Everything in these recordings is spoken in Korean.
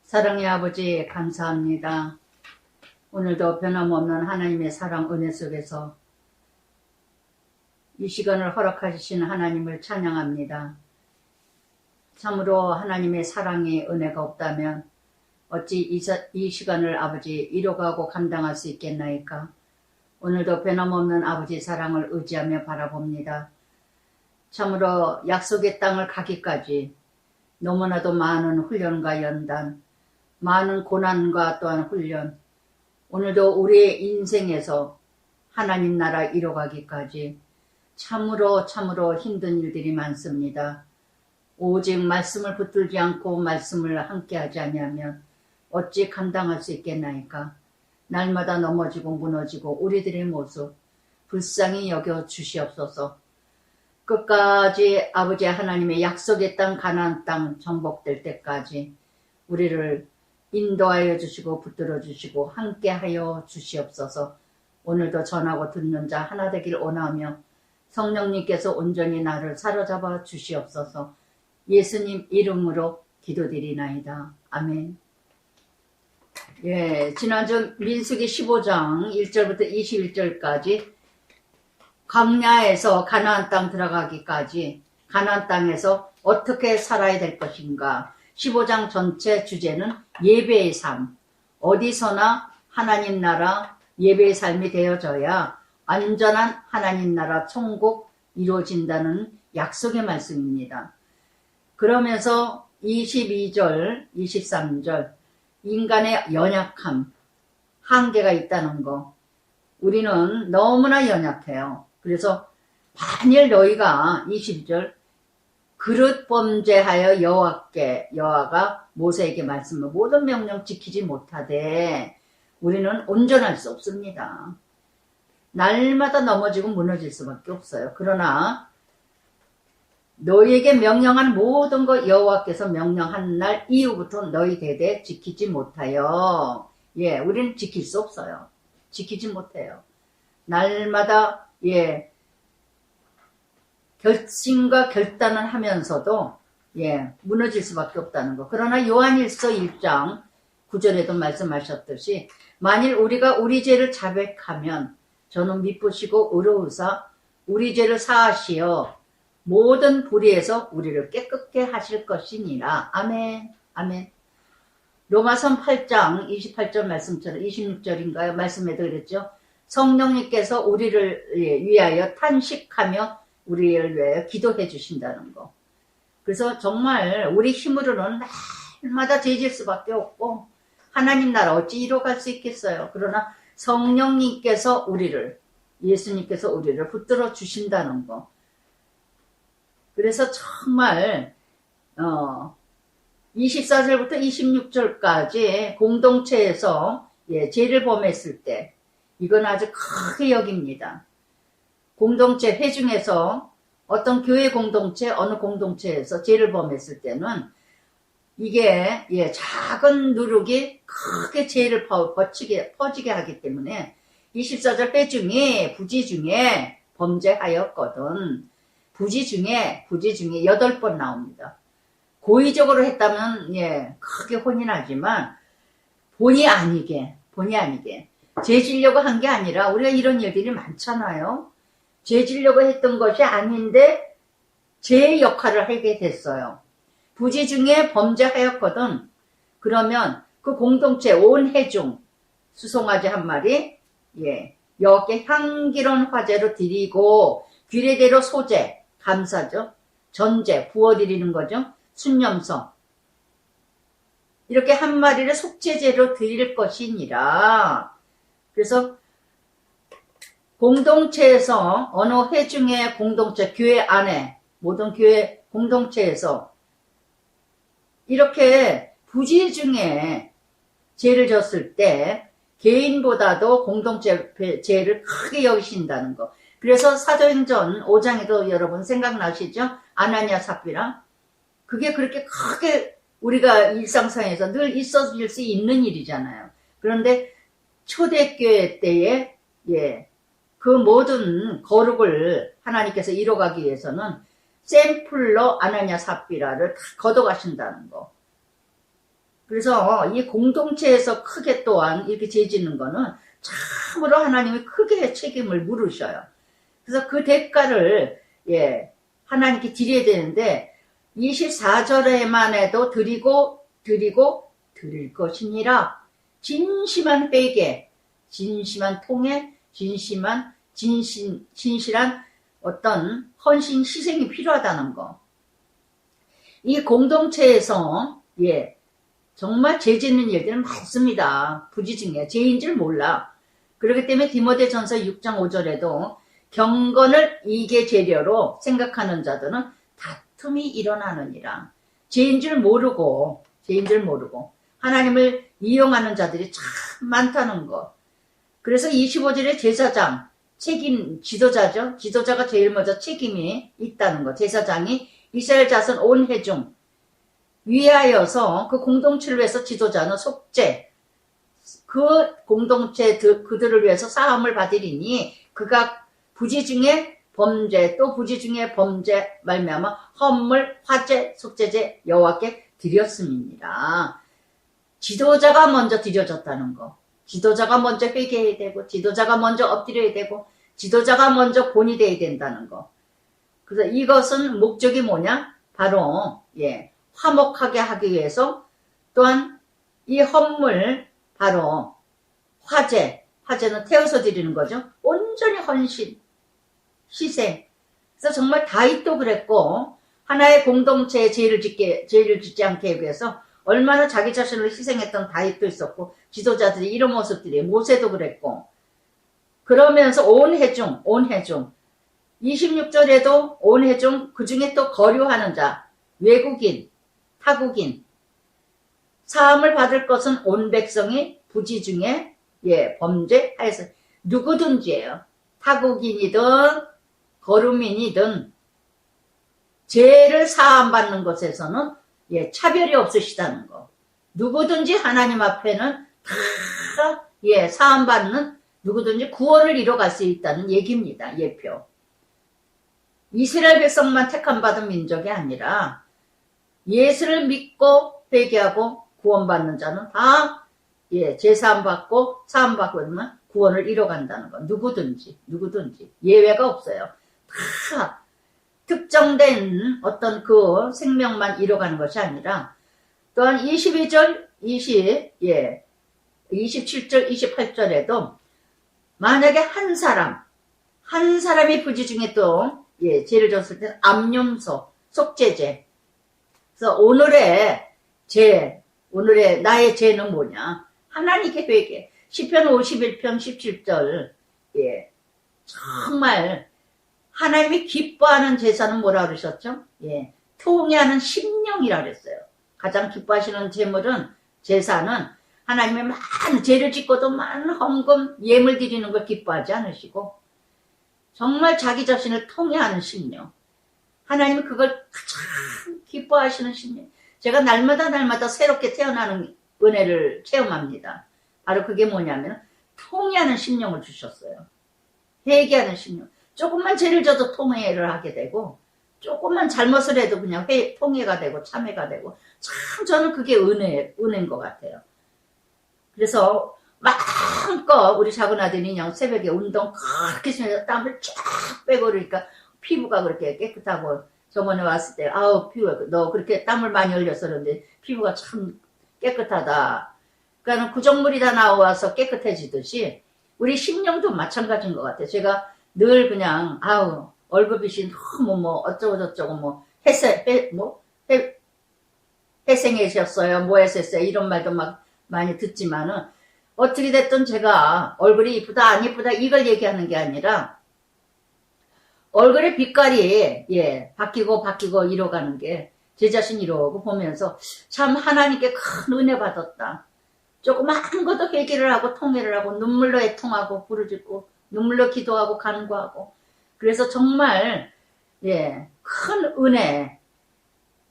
사랑의 아버지 감사합니다. 오늘도 변함없는 하나님의 사랑 은혜 속에서 이 시간을 허락하신 하나님을 찬양합니다. 참으로 하나님의 사랑의 은혜가 없다면 어찌 이 시간을 아버지 이뤄가고 감당할 수 있겠나이까. 오늘도 변함없는 아버지 사랑을 의지하며 바라봅니다. 참으로 약속의 땅을 가기까지 너무나도 많은 훈련과 연단, 많은 고난과 또한 훈련, 오늘도 우리의 인생에서 하나님 나라 이뤄가기까지 참으로 힘든 일들이 많습니다. 오직 말씀을 붙들지 않고 말씀을 함께하지 아니하면 어찌 감당할 수 있겠나이까. 날마다 넘어지고 무너지고 우리들의 모습 불쌍히 여겨 주시옵소서. 끝까지 아버지 하나님의 약속의 땅 가나안 땅 정복될 때까지 우리를 인도하여 주시고 붙들어 주시고 함께하여 주시옵소서. 오늘도 전하고 듣는 자 하나 되길 원하며 성령님께서 온전히 나를 사로잡아 주시옵소서. 예수님 이름으로 기도드리나이다. 아멘. 지난주 민수기 15장 1절부터 21절까지 광야에서 가나안 땅 들어가기까지 가나안 땅에서 어떻게 살아야 될 것인가. 15장 전체 주제는 예배의 삶. 어디서나 하나님 나라 예배의 삶이 되어져야 완전한 하나님 나라 천국 이루어진다는 약속의 말씀입니다. 그러면서 22절, 23절 인간의 연약함, 한계가 있다는 거. 우리는 너무나 연약해요. 그래서 만일 너희가 22절 그릇 범죄하여 여호와가 모세에게 말씀을 모든 명령 지키지 못하되 우리는 온전할 수 없습니다. 날마다 넘어지고 무너질 수밖에 없어요. 그러나 너희에게 명령한 모든 것 여호와께서 명령한 날 이후부터 너희 대대 지키지 못하여 우리는 지킬 수 없어요. 지키지 못해요. 날마다 결심과 결단을 하면서도 무너질 수밖에 없다는 거. 그러나 요한일서 1장 9절에도 말씀하셨듯이 만일 우리가 우리 죄를 자백하면 저는 미쁘시고 의로우사 우리 죄를 사하시어 모든 불의에서 우리를 깨끗게 하실 것이니라. 아멘. 아멘. 로마서 8장 28절 말씀처럼 26절인가요? 말씀에도 그랬죠. 성령님께서 우리를 위하여 탄식하며 우리를 위하여 기도해 주신다는 거. 그래서 정말 우리 힘으로는 날마다 죄질 수밖에 없고 하나님 나라 어찌 이뤄갈 수 있겠어요. 그러나 성령님께서 예수님께서 우리를 붙들어 주신다는 거. 그래서 정말 24절부터 26절까지 공동체에서 죄를 범했을 때 이건 아주 크게 여깁니다. 공동체 회중에서 어떤 교회 공동체 어느 공동체에서 죄를 범했을 때는 이게 작은 누룩이 크게 죄를 퍼지게 하기 때문에 24절 회중이 부지 중에 범죄하였거든. 부지 중에 8번 나옵니다. 고의적으로 했다면 크게 혼이 나지만 본의 아니게 죄 지려고 한 게 아니라 우리가 이런 일들이 많잖아요. 죄 지려고 했던 것이 아닌데 죄의 역할을 하게 됐어요. 부지 중에 범죄하였거든. 그러면 그 공동체 온 회중 수송아지 한 마리 여호와께 향기로운 화제로 드리고 규례대로 소제 감사죠. 전제 부어드리는 거죠. 순념성 이렇게 한 마리를 속죄제로 드릴 것이니라. 그래서 공동체에서 어느 회중의 공동체 교회 안에 모든 교회 공동체에서 이렇게 부지 중에 죄를 졌을 때 개인보다도 공동체 죄를 크게 여기신다는 거. 그래서 사도행전 5장에도 여러분 생각나시죠? 아나니아 삽비라. 그게 그렇게 크게 우리가 일상생활에서 늘 있어질 수 있는 일이잖아요. 그런데 초대교회 때에 그 모든 거룩을 하나님께서 이뤄가기 위해서는 샘플러 아나니아 삽비라를 다 걷어가신다는 거. 그래서 이 공동체에서 크게 또한 이렇게 죄 짓는 거는 참으로 하나님이 크게 책임을 물으셔요. 그래서 그 대가를 하나님께 드려야 되는데 24절에만 해도 드리고 드릴 것이니라. 진심한 회개, 진심한 통해, 진실한 어떤 헌신 희생이 필요하다는 거. 이 공동체에서 정말 죄 짓는 일들은 많습니다. 부지중에 죄인 줄 몰라. 그렇기 때문에 디모데전서 6장 5절에도 경건을 이계 재료로 생각하는 자들은 다툼이 일어나느니라. 죄인 줄 모르고 하나님을 이용하는 자들이 참 많다는 거. 그래서 25절에 제사장, 지도자죠. 지도자가 제일 먼저 책임이 있다는 거. 제사장이 이스라엘 자손 온 회중 위하여서 그 공동체를 위해서 지도자는 속죄, 그 공동체 그들을 위해서 싸움을 받으리니 그가 부지 중에 범죄 또 부지 중에 범죄 말미암아 헌물 화제 속죄제 여호와께 드렸음이니라. 지도자가 먼저 드려졌다는 거. 지도자가 먼저 회개해야 되고 지도자가 먼저 엎드려야 되고 지도자가 먼저 본이 돼야 된다는 거. 그래서 이것은 목적이 뭐냐? 바로 화목하게 하기 위해서 또한 이 헌물 바로 화제는 태워서 드리는 거죠. 온전히 헌신, 희생. 그래서 정말 다윗도 그랬고 하나의 공동체에 죄를 짓지 않게 하기 위해서 얼마나 자기 자신을 희생했던 다윗도 있었고 지도자들이 이런 모습들이 모세도 그랬고 그러면서 온 회중 26절에도 온 회중 그 중에 또 거류하는 자 외국인 타국인 사함을 받을 것은 온 백성이 부지 중에 범죄하여서 누구든지예요. 타국인이든 거류민이든 죄를 사함받는 것에서는 차별이 없으시다는 거. 누구든지 하나님 앞에는 다 사함받는 누구든지 구원을 이뤄갈 수 있다는 얘기입니다. 예표. 이스라엘 백성만 택함받은 민족이 아니라 예수를 믿고 회개하고 구원받는 자는 다 제사함받고 사함받고 그러면 구원을 이뤄간다는 거. 누구든지 예외가 없어요. 다 특정된 어떤 그 생명만 이뤄가는 것이 아니라 또한 22절 27절 28절에도 만약에 한 사람이 부지 중에 또 죄를 졌을 때는 암염소 속죄제. 그래서 오늘의 나의 죄는 뭐냐? 하나님께 회개. 시편 51편 17절 정말 하나님이 기뻐하는 제사는 뭐라 그러셨죠? 통회하는 심령이라 그랬어요. 가장 기뻐하시는 제사는 하나님의 많은 죄를 짓고도 많은 헌금 예물 드리는 걸 기뻐하지 않으시고 정말 자기 자신을 통회하는 심령. 하나님은 그걸 가장 기뻐하시는 심령. 제가 날마다 새롭게 태어나는 은혜를 체험합니다. 바로 그게 뭐냐면 통회하는 심령을 주셨어요. 회개하는 심령. 조금만 죄를 져도 통회를 하게 되고 조금만 잘못을 해도 그냥 통회가 되고 참회가 되고 참 저는 그게 은혜인 것 같아요. 그래서 마음껏 우리 작은 아들이 그냥 새벽에 운동 그렇게 해서 땀을 쫙 빼고 그러니까 피부가 그렇게 깨끗하고 저번에 왔을 때 아우 피부가 너 그렇게 땀을 많이 흘려서 그런데 피부가 참 깨끗하다. 그러니까 구정물이 다 나와서 깨끗해지듯이 우리 심령도 마찬가지인 것 같아요. 제가 늘 그냥 아우 얼굴빛이 너무 뭐 어쩌고 저쩌고 뭐 회생하셨어요 뭐 했었어요 이런 말도 막 많이 듣지만은 어떻게 됐든 제가 얼굴이 이쁘다 안 이쁘다 이걸 얘기하는 게 아니라 얼굴의 빛깔이 바뀌고 이뤄가는 게 제 자신 이러고 보면서 참 하나님께 큰 은혜 받았다. 조그만 것도 회개를 하고 통회를 하고 눈물로 애통하고 부르짖고 눈물로 기도하고 간구하고 그래서 정말 큰 은혜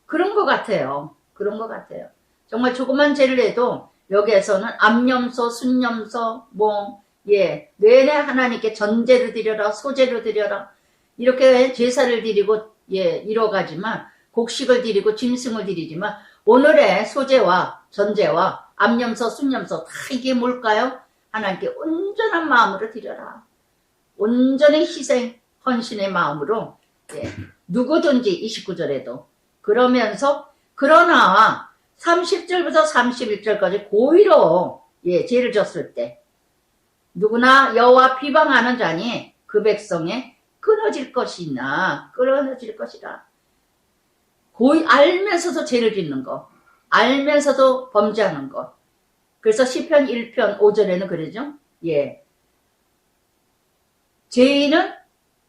그런 것 같아요. 정말 조그만 죄를 해도 여기에서는 암염소, 순염소, 내내 하나님께 전제를 드려라, 소제를 드려라 이렇게 제사를 드리고 이뤄가지만 곡식을 드리고 짐승을 드리지만 오늘의 소제와 전제와 암염소, 순염소 다 이게 뭘까요? 하나님께 온전한 마음으로 드려라. 온전히 희생, 헌신의 마음으로 누구든지 29절에도 그러면서 그러나 30절부터 31절까지 고의로 죄를 졌을 때 누구나 여호와 비방하는 자니 그 백성에 끊어질 것이나 끊어질 것이라. 고의 알면서도 죄를 짓는 거, 알면서도 범죄하는 거. 그래서 시편 1편 5절에는 그러죠. 죄인은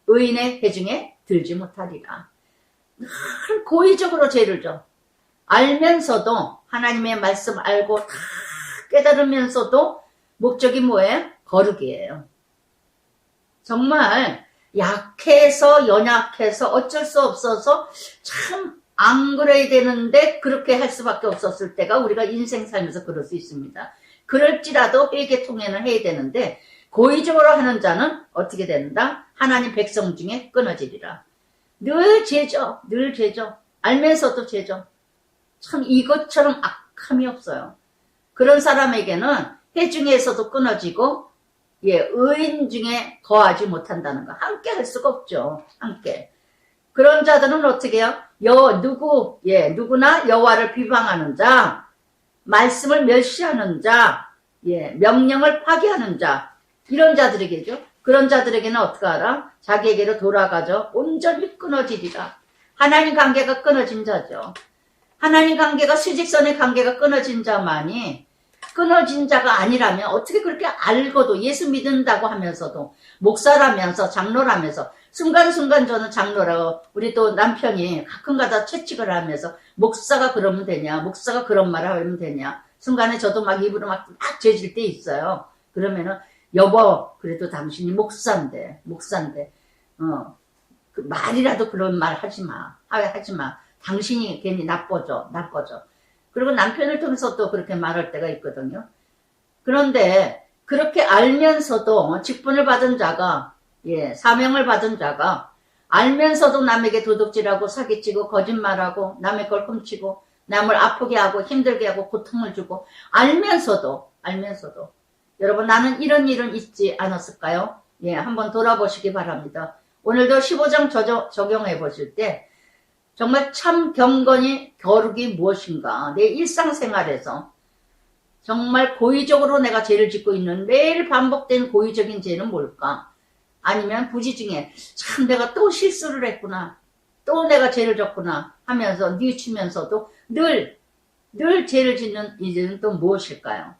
의인의 회중에 들지 못하리라. 늘 고의적으로 죄를 져. 알면서도 하나님의 말씀 알고 다 깨달으면서도 목적이 뭐예요? 거룩이에요. 정말 약해서 연약해서 어쩔 수 없어서 참 안 그래야 되는데 그렇게 할 수밖에 없었을 때가 우리가 인생 살면서 그럴 수 있습니다. 그럴지라도 회개 통회는 해야 되는데 고의적으로 하는 자는 어떻게 된다? 하나님 백성 중에 끊어지리라. 늘 죄죠. 늘 죄죠. 알면서도 죄죠. 참 이것처럼 악함이 없어요. 그런 사람에게는 회중에서도 끊어지고 의인 중에 거하지 못한다는 거. 함께 할 수가 없죠. 함께. 그런 자들은 어떻게 해요? 누구나 여호와를 비방하는 자, 말씀을 멸시하는 자, 명령을 파기하는 자, 이런 자들에게죠. 그런 자들에게는 어떻게 하라? 자기에게로 돌아가죠. 온전히 끊어지리라. 하나님 관계가 끊어진 자죠. 하나님 관계가 수직선의 관계가 끊어진 자만이 끊어진 자가 아니라면 어떻게 그렇게 알고도 예수 믿는다고 하면서도 목사라면서 장로라면서 순간순간 저는 장로라고 우리 또 남편이 가끔가다 채찍을 하면서 목사가 그러면 되냐, 목사가 그런 말을 하면 되냐. 순간에 저도 막 입으로 막 죄질 때 있어요. 그러면은 여보 그래도 당신이 목사인데 그 말이라도 그런 말 하지 마. 당신이 괜히 나빠져. 그리고 남편을 통해서 또 그렇게 말할 때가 있거든요. 그런데 그렇게 알면서도 직분을 받은 자가 사명을 받은 자가 알면서도 남에게 도둑질하고 사기치고 거짓말하고 남의 걸 훔치고 남을 아프게 하고 힘들게 하고 고통을 주고 알면서도 여러분 나는 이런 일은 있지 않았을까요? 한번 돌아보시기 바랍니다. 오늘도 15장 적용해 보실 때 정말 참 경건이 거룩이 무엇인가 내 일상생활에서 정말 고의적으로 내가 죄를 짓고 있는 매일 반복된 고의적인 죄는 뭘까? 아니면 부지 중에 참 내가 또 실수를 했구나. 또 내가 죄를 졌구나 하면서 뉘우치면서도 늘 죄를 짓는 이유는 또 무엇일까요?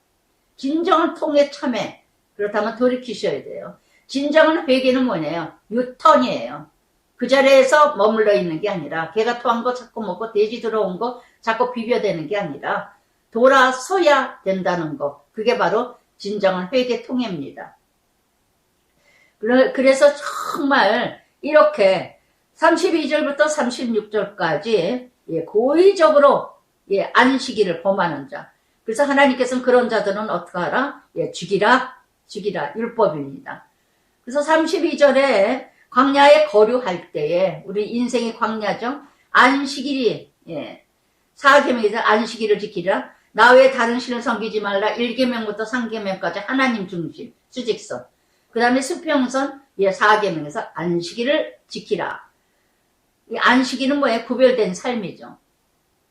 진정한 통회 참회. 그렇다면 돌이키셔야 돼요. 진정한 회개는 뭐냐요? 유턴이에요. 그 자리에서 머물러 있는 게 아니라 개가 토한 거 자꾸 먹고 돼지 들어온 거 자꾸 비벼대는 게 아니라 돌아서야 된다는 거. 그게 바로 진정한 회개 통회입니다. 그래서 정말 이렇게 32절부터 36절까지 고의적으로 안식일을 범하는 자. 그래서 하나님께서는 그런 자들은 어떻게 하라? 죽이라 율법입니다. 그래서 32절에 광야에 거류할 때에 우리 인생이 광야죠. 안식일이 사계명에서 안식일을 지키라. 나 외에 다른 신을 섬기지 말라. 1계명부터 3계명까지 하나님 중심 수직선. 그 다음에 수평선 4계명에서 안식일을 지키라. 이 안식일은 뭐예요? 구별된 삶이죠.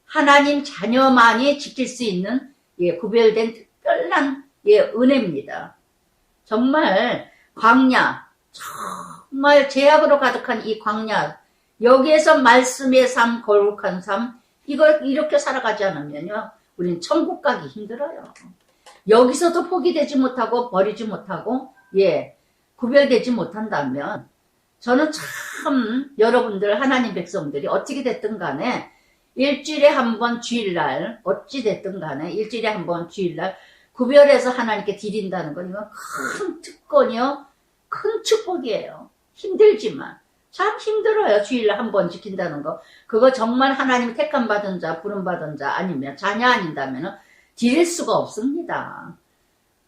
하나님 자녀만이 지킬 수 있는 구별된 특별한 은혜입니다. 정말 광야, 정말 죄악으로 가득한 이 광야, 여기에서 말씀의 삶, 거룩한 삶, 이걸 이렇게 살아가지 않으면요, 우리는 천국 가기 힘들어요. 여기서도 포기되지 못하고 버리지 못하고 구별되지 못한다면 저는 참 여러분들 하나님 백성들이 어떻게 됐든 간에 일주일에 한 번 주일날 어찌 됐든 간에 일주일에 한 번 주일날 구별해서 하나님께 드린다는 건 이건 큰 특권이요, 큰 축복이에요. 힘들지만 참 힘들어요. 주일날 한 번 지킨다는 거. 그거 정말 하나님 택함 받은 자, 부름 받은 자 아니면 자녀 아닌다면 드릴 수가 없습니다.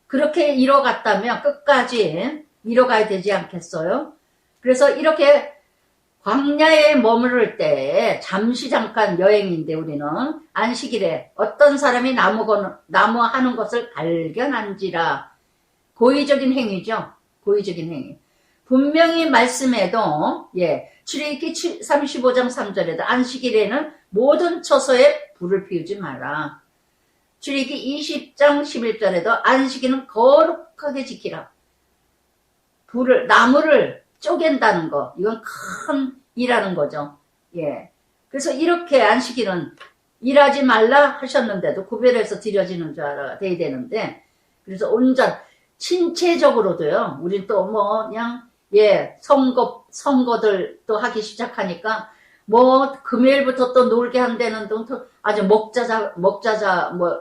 그렇게 이뤄갔다면 끝까지 이뤄가야 되지 않겠어요? 그래서 이렇게 광야에 머무를 때 잠시 잠깐 여행인데 우리는 안식일에 어떤 사람이 나무 하는 것을 발견한지라. 고의적인 행위죠. 고의적인 행위. 분명히 말씀에도 출애굽기 35장 3절에도 안식일에는 모든 처소에 불을 피우지 마라. 출애굽기 20장 11절에도 안식일은 거룩하게 지키라. 나무를 쪼갠다는 거, 이건 큰 일하는 거죠. 그래서 이렇게 안식일은 일하지 말라 하셨는데도 구별해서 드려지는 줄 돼야 되는데, 그래서 온전 신체적으로도요. 우린 또 그냥 선거들 또 하기 시작하니까 금요일부터 또 놀게 한다는 또 아주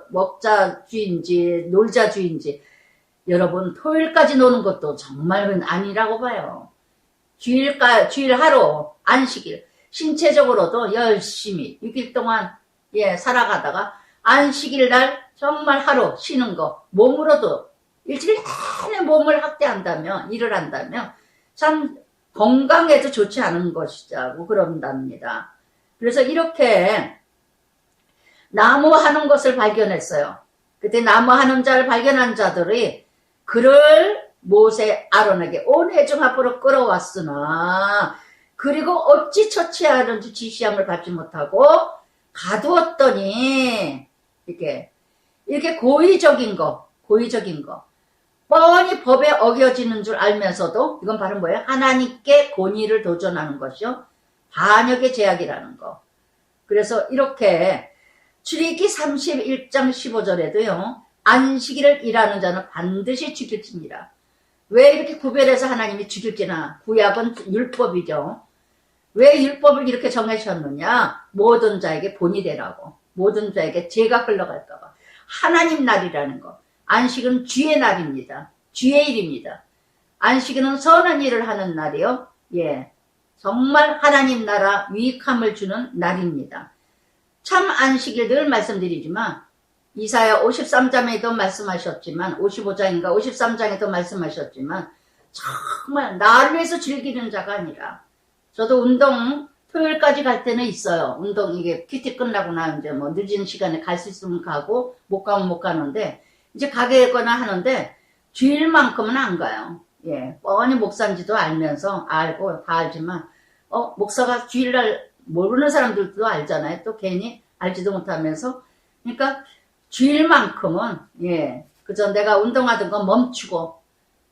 먹자주인지 놀자주인지. 여러분, 토요일까지 노는 것도 정말 아니라고 봐요. 주일 하루, 안식일, 신체적으로도 열심히 6일 동안 살아가다가 안식일 날 정말 하루 쉬는 거, 몸으로도 일주일 내내 몸을 학대한다면, 일을 한다면 참 건강에도 좋지 않은 것이라고 그런답니다. 그래서 이렇게 나무 하는 것을 발견했어요. 그때 나무 하는 자를 발견한 자들이 그를 모세 아론에게 온 회중 앞으로 끌어왔으나 그리고 어찌 처치하는지 지시함을 받지 못하고 가두었더니 이렇게 고의적인 거 뻔히 법에 어겨지는 줄 알면서도 이건 바로 뭐예요? 하나님께 권위를 도전하는 것이요. 반역의 제약이라는 거. 그래서 이렇게 출애굽기 31장 15절에도요. 안식일을 일하는 자는 반드시 죽일지니라. 왜 이렇게 구별해서 하나님이 죽일지나? 구약은 율법이죠. 왜 율법을 이렇게 정하셨느냐? 모든 자에게 본이 되라고. 모든 자에게 죄가 흘러갈까봐. 하나님 날이라는 거. 안식은 주의 날입니다. 주의 일입니다. 안식일은 선한 일을 하는 날이요. 정말 하나님 나라 유익함을 주는 날입니다. 참 안식일 늘 말씀드리지만 이사야 53장에도 말씀하셨지만 55장인가 53장에도 말씀하셨지만 정말 나를 위해서 즐기는 자가 아니라 저도 운동 토요일까지 갈 때는 있어요. 운동 이게 PT 끝나고 나 이제 늦은 시간에 갈 수 있으면 가고 못 가면 못 가는데 이제 가겠거나 하는데 주일만큼은 안 가요. 뻔히 목사인지도 알고 다 알지만 목사가 주일날 모르는 사람들도 알잖아요. 또 괜히 알지도 못하면서 그러니까 주일만큼은 그저 내가 운동하던 건 멈추고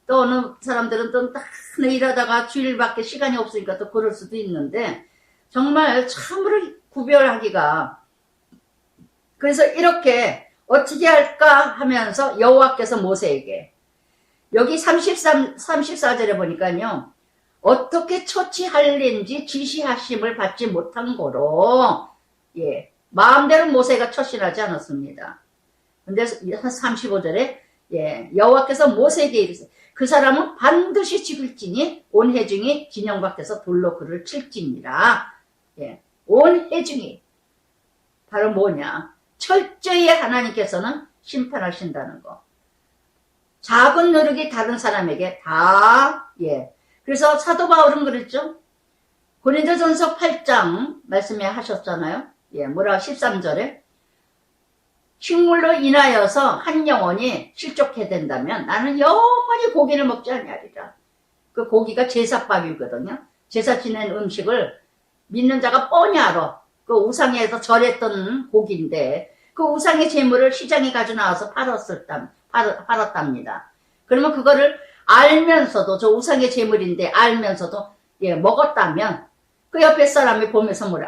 또 어느 사람들은 또 딱 일하다가 주일밖에 시간이 없으니까 또 그럴 수도 있는데 정말 참으로 구별하기가 그래서 이렇게 어떻게 할까 하면서 여호와께서 모세에게 여기 34절에 보니까요 어떻게 처치할는지 지시하심을 받지 못한 거로 마음대로 모세가 처신하지 않았습니다. 근데 35절에 여호와께서 모세에게 이르시되 그 사람은 반드시 죽을지니 온 회중이 진영 밖에서 돌로 그를 칠지니라. 온 회중이 바로 뭐냐? 철저히 하나님께서는 심판하신다는 거. 작은 노력이 다른 사람에게 다 그래서 사도 바울은 그랬죠. 고린도전서 8장 말씀에 하셨잖아요. 뭐라 13절에 식물로 인하여서 한 영혼이 실족해 된다면 나는 영원히 고기를 먹지 아니하리라. 그 고기가 제사밥이거든요. 제사 지낸 음식을 믿는 자가 뻔히 알아. 그 우상에서 절했던 고기인데 그 우상의 제물을 시장에 가져 나와서 팔았답니다. 그러면 그거를 알면서도 저 우상의 제물인데 알면서도 먹었다면 그 옆에 사람이 보면서 뭐래?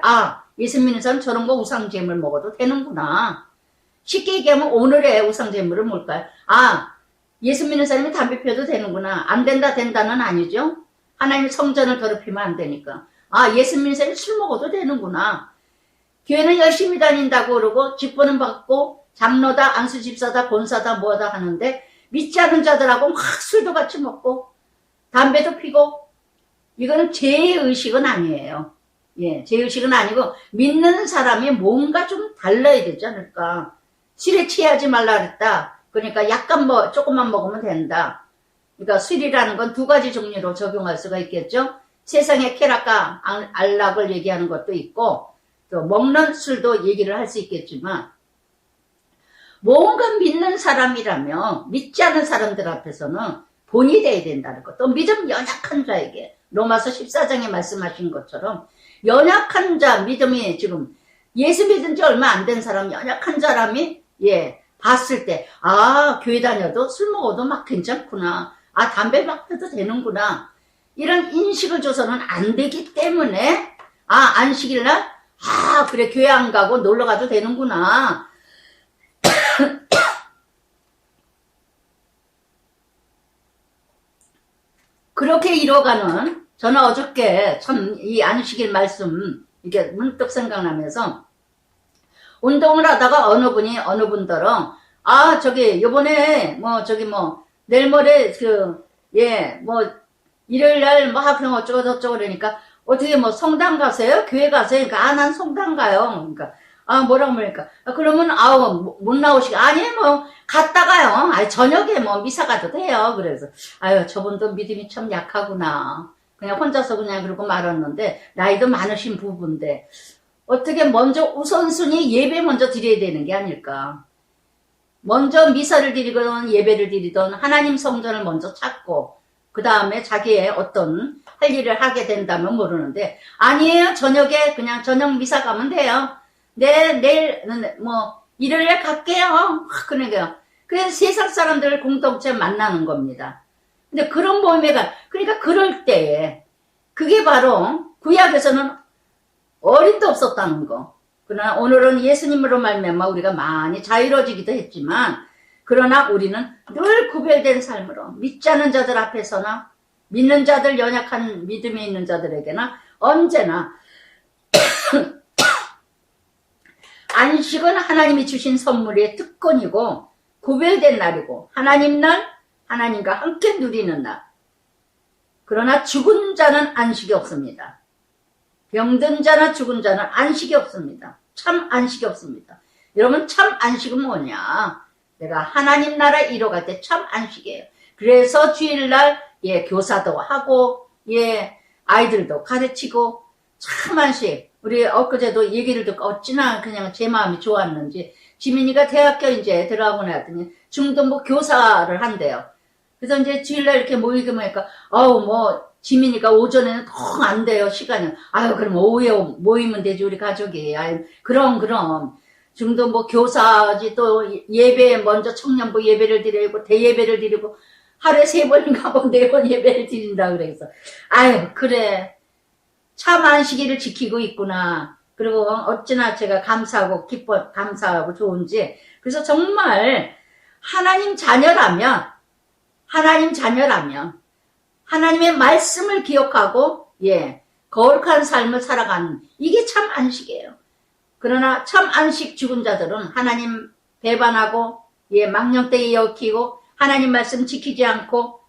예수 믿는 사람 저런 거 우상 제물 먹어도 되는구나. 쉽게 얘기하면 오늘의 우상 제물은 뭘까요? 예수 믿는 사람이 담배 피워도 되는구나. 안 된다는 아니죠. 하나님의 성전을 더럽히면 안 되니까. 예수 믿는 사람이 술 먹어도 되는구나. 교회는 열심히 다닌다고 그러고 직분은 받고 장로다 안수집사다 권사다 뭐다 하는데 믿지 않은 자들하고 막 술도 같이 먹고 담배도 피고 이거는 죄의식은 아니에요. 죄의식은 아니고 믿는 사람이 뭔가 좀 달라야 되지 않을까. 술에 취하지 말라 그랬다. 그러니까 약간 조금만 먹으면 된다. 그러니까 술이라는 건 두 가지 종류로 적용할 수가 있겠죠. 세상의 쾌락과 안락을 얘기하는 것도 있고 또 먹는 술도 얘기를 할 수 있겠지만 뭔가 믿는 사람이라면 믿지 않은 사람들 앞에서는 본이 돼야 된다는 것. 또 믿음 연약한 자에게 로마서 14장에 말씀하신 것처럼 연약한 자 믿음이 지금 예수 믿은 지 얼마 안 된 사람 연약한 사람이 봤을 때 교회 다녀도 술 먹어도 막 괜찮구나. 담배 막 펴도 되는구나. 이런 인식을 줘서는 안 되기 때문에 안식일날 그래 교회 안 가고 놀러 가도 되는구나. 그렇게 이뤄가는 저는 어저께 참 이 안식일 말씀 이게 문득 생각나면서 운동을 하다가 어느 분들은 저기 요번에 내일 모레 일요일 날 그럼 어쩌고 저쩌고 그러니까 어떻게 성당 가세요? 교회 가세요? 그러니까 난 성당 가요. 그러니까 뭐라고 그러니까 그러면 못 나오시고 아니 갔다가요. 저녁에 미사 가도 돼요. 그래서 저분도 믿음이 참 약하구나. 그냥 혼자서 그냥 그러고 말았는데 나이도 많으신 부부인데 어떻게 먼저 우선순위 예배 먼저 드려야 되는 게 아닐까. 먼저 미사를 드리건 예배를 드리던 하나님 성전을 먼저 찾고 그 다음에 자기의 어떤 할 일을 하게 된다면 모르는데 아니에요. 저녁에 그냥 저녁 미사 가면 돼요. 내일 일요일에 갈게요. 그러니까 세상 사람들을 공동체 만나는 겁니다. 근데 그런 모임에 그러니까 그럴 때에 그게 바로 구약에서는 어림도 없었다는 거. 그러나 오늘은 예수님으로 말미암아 우리가 많이 자유로워지기도 했지만 그러나 우리는 늘 구별된 삶으로 믿지 않는 자들 앞에서나 믿는 자들 연약한 믿음이 있는 자들에게나 언제나 안식은 하나님이 주신 선물의 특권이고 구별된 날이고 하나님 날 하나님과 함께 누리는 날. 그러나 죽은 자는 안식이 없습니다. 병든 자나 죽은 자는 안식이 없습니다. 참 안식이 없습니다. 여러분 참 안식은 뭐냐? 내가 하나님 나라 이뤄갈 때 참 안식이에요. 그래서 주일날 교사도 하고 아이들도 가르치고 참 안식. 우리 엊그제도 얘기를 듣고 어찌나 그냥 제 마음이 좋았는지 지민이가 대학교 이제 들어가고 나더니 중등부 교사를 한대요. 그래서 이제 주일날 이렇게 모이게 보니까 지민이가 오전에는 통 안 돼요 시간이. 그럼 오후에 모이면 되지 우리 가족이. 그럼 중등부 교사지 또 예배 먼저 청년부 예배를 드리고 대예배를 드리고 하루에 3번인가 4번 예배를 드린다 그래서 그래 참 안식일을 지키고 있구나. 그리고 어찌나 제가 감사하고 감사하고 좋은지. 그래서 정말 하나님 자녀라면 하나님의 말씀을 기억하고 거룩한 삶을 살아가는 이게 참 안식이에요. 그러나 참 안식 죽은 자들은 하나님 배반하고 망령되이 여기고 하나님 말씀 지키지 않고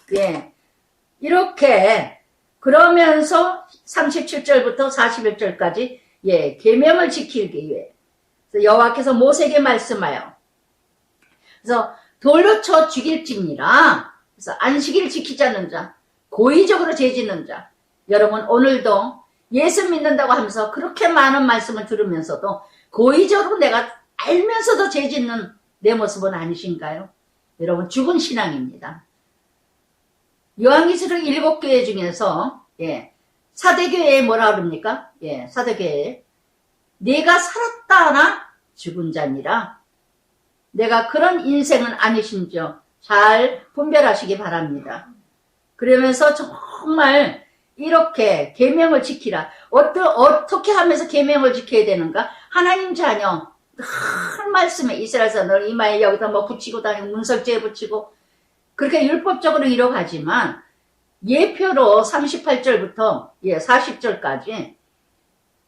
이렇게 그러면서 37절부터 41절까지 계명을 지키기 위해 여호와께서 모세에게 말씀하여 그래서 돌로 쳐 죽일지니라. 그래서 안식일을 지키지 않는 자, 고의적으로 죄짓는 자. 여러분 오늘도 예수 믿는다고 하면서 그렇게 많은 말씀을 들으면서도 고의적으로 내가 알면서도 죄짓는 내 모습은 아니신가요? 여러분 죽은 신앙입니다. 요한계시록 7교회 중에서 사대교회에 뭐라 그럽니까? 사대교회에 내가 살았다 하나 죽은 자니라. 내가 그런 인생은 아니신지요. 잘 분별하시기 바랍니다. 그러면서 정말 이렇게 계명을 지키라. 어떻게 하면서 계명을 지켜야 되는가? 하나님 자녀 큰 말씀에 이스라엘에서 널 이마에 여기다 붙이고 다니고 문설주에 붙이고 그렇게 율법적으로 이뤄가지만 예표로 38절부터 40절까지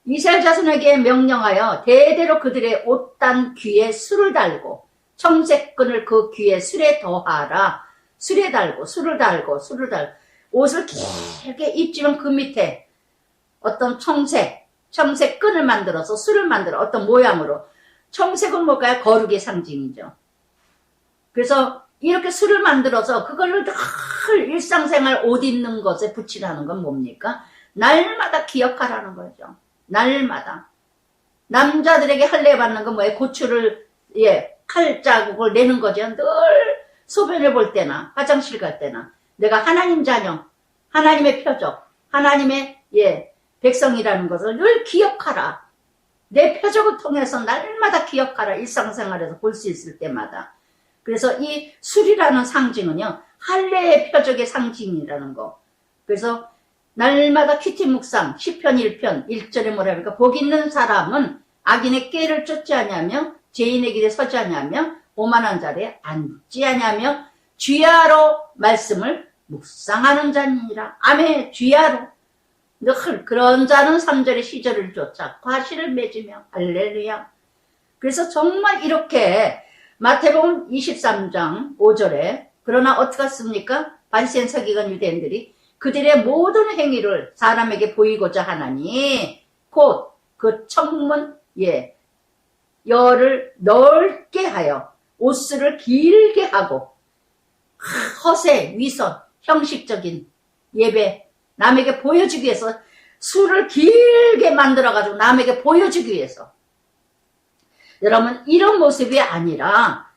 이스라엘 자손에게 명령하여 대대로 그들의 옷단 귀에 술을 달고 청색끈을 그 귀에 술에 더하라. 술에 달고 술을 달고 옷을 길게 입지만 그 밑에 어떤 청색끈을 만들어서 술을 만들어 어떤 모양으로. 청색은 뭘까요? 거룩의 상징이죠. 그래서 이렇게 술을 만들어서 그걸로 늘 일상생활 옷 입는 것에 붙이라는 건 뭡니까? 날마다 기억하라는 거죠. 날마다. 남자들에게 할례 받는 건 뭐예요? 고추를, 칼 자국을 내는 거죠. 늘 소변을 볼 때나, 화장실 갈 때나. 내가 하나님 자녀, 하나님의 표적, 하나님의, 백성이라는 것을 늘 기억하라. 내 표적을 통해서 날마다 기억하라. 일상생활에서 볼 수 있을 때마다. 그래서 이 술이라는 상징은요, 할례의 표적의 상징이라는 거. 그래서 날마다 큐티 묵상, 시편 1편 1절에 뭐라 합니까? 복 있는 사람은 악인의 꾀를 쫓지 아니하며 죄인의 길에 서지 아니하며 오만한 자리에 앉지 아니하며 주야로 말씀을 묵상하는 자니라. 아멘. 주야로. 늘 그런 자는 3절의 시절을 쫓아 과실을 맺으며 할렐루야. 그래서 정말 이렇게 마태복음 23장 5절에 그러나 어떻겠습니까? 바리새인 서기관 유대인들이 그들의 모든 행위를 사람에게 보이고자 하나니 곧 그 청문 열을 넓게 하여 옷수를 길게 하고 허세, 위선, 형식적인 예배 남에게 보여주기 위해서 술을 길게 만들어가지고 남에게 보여주기 위해서 여러분 이런 모습이 아니라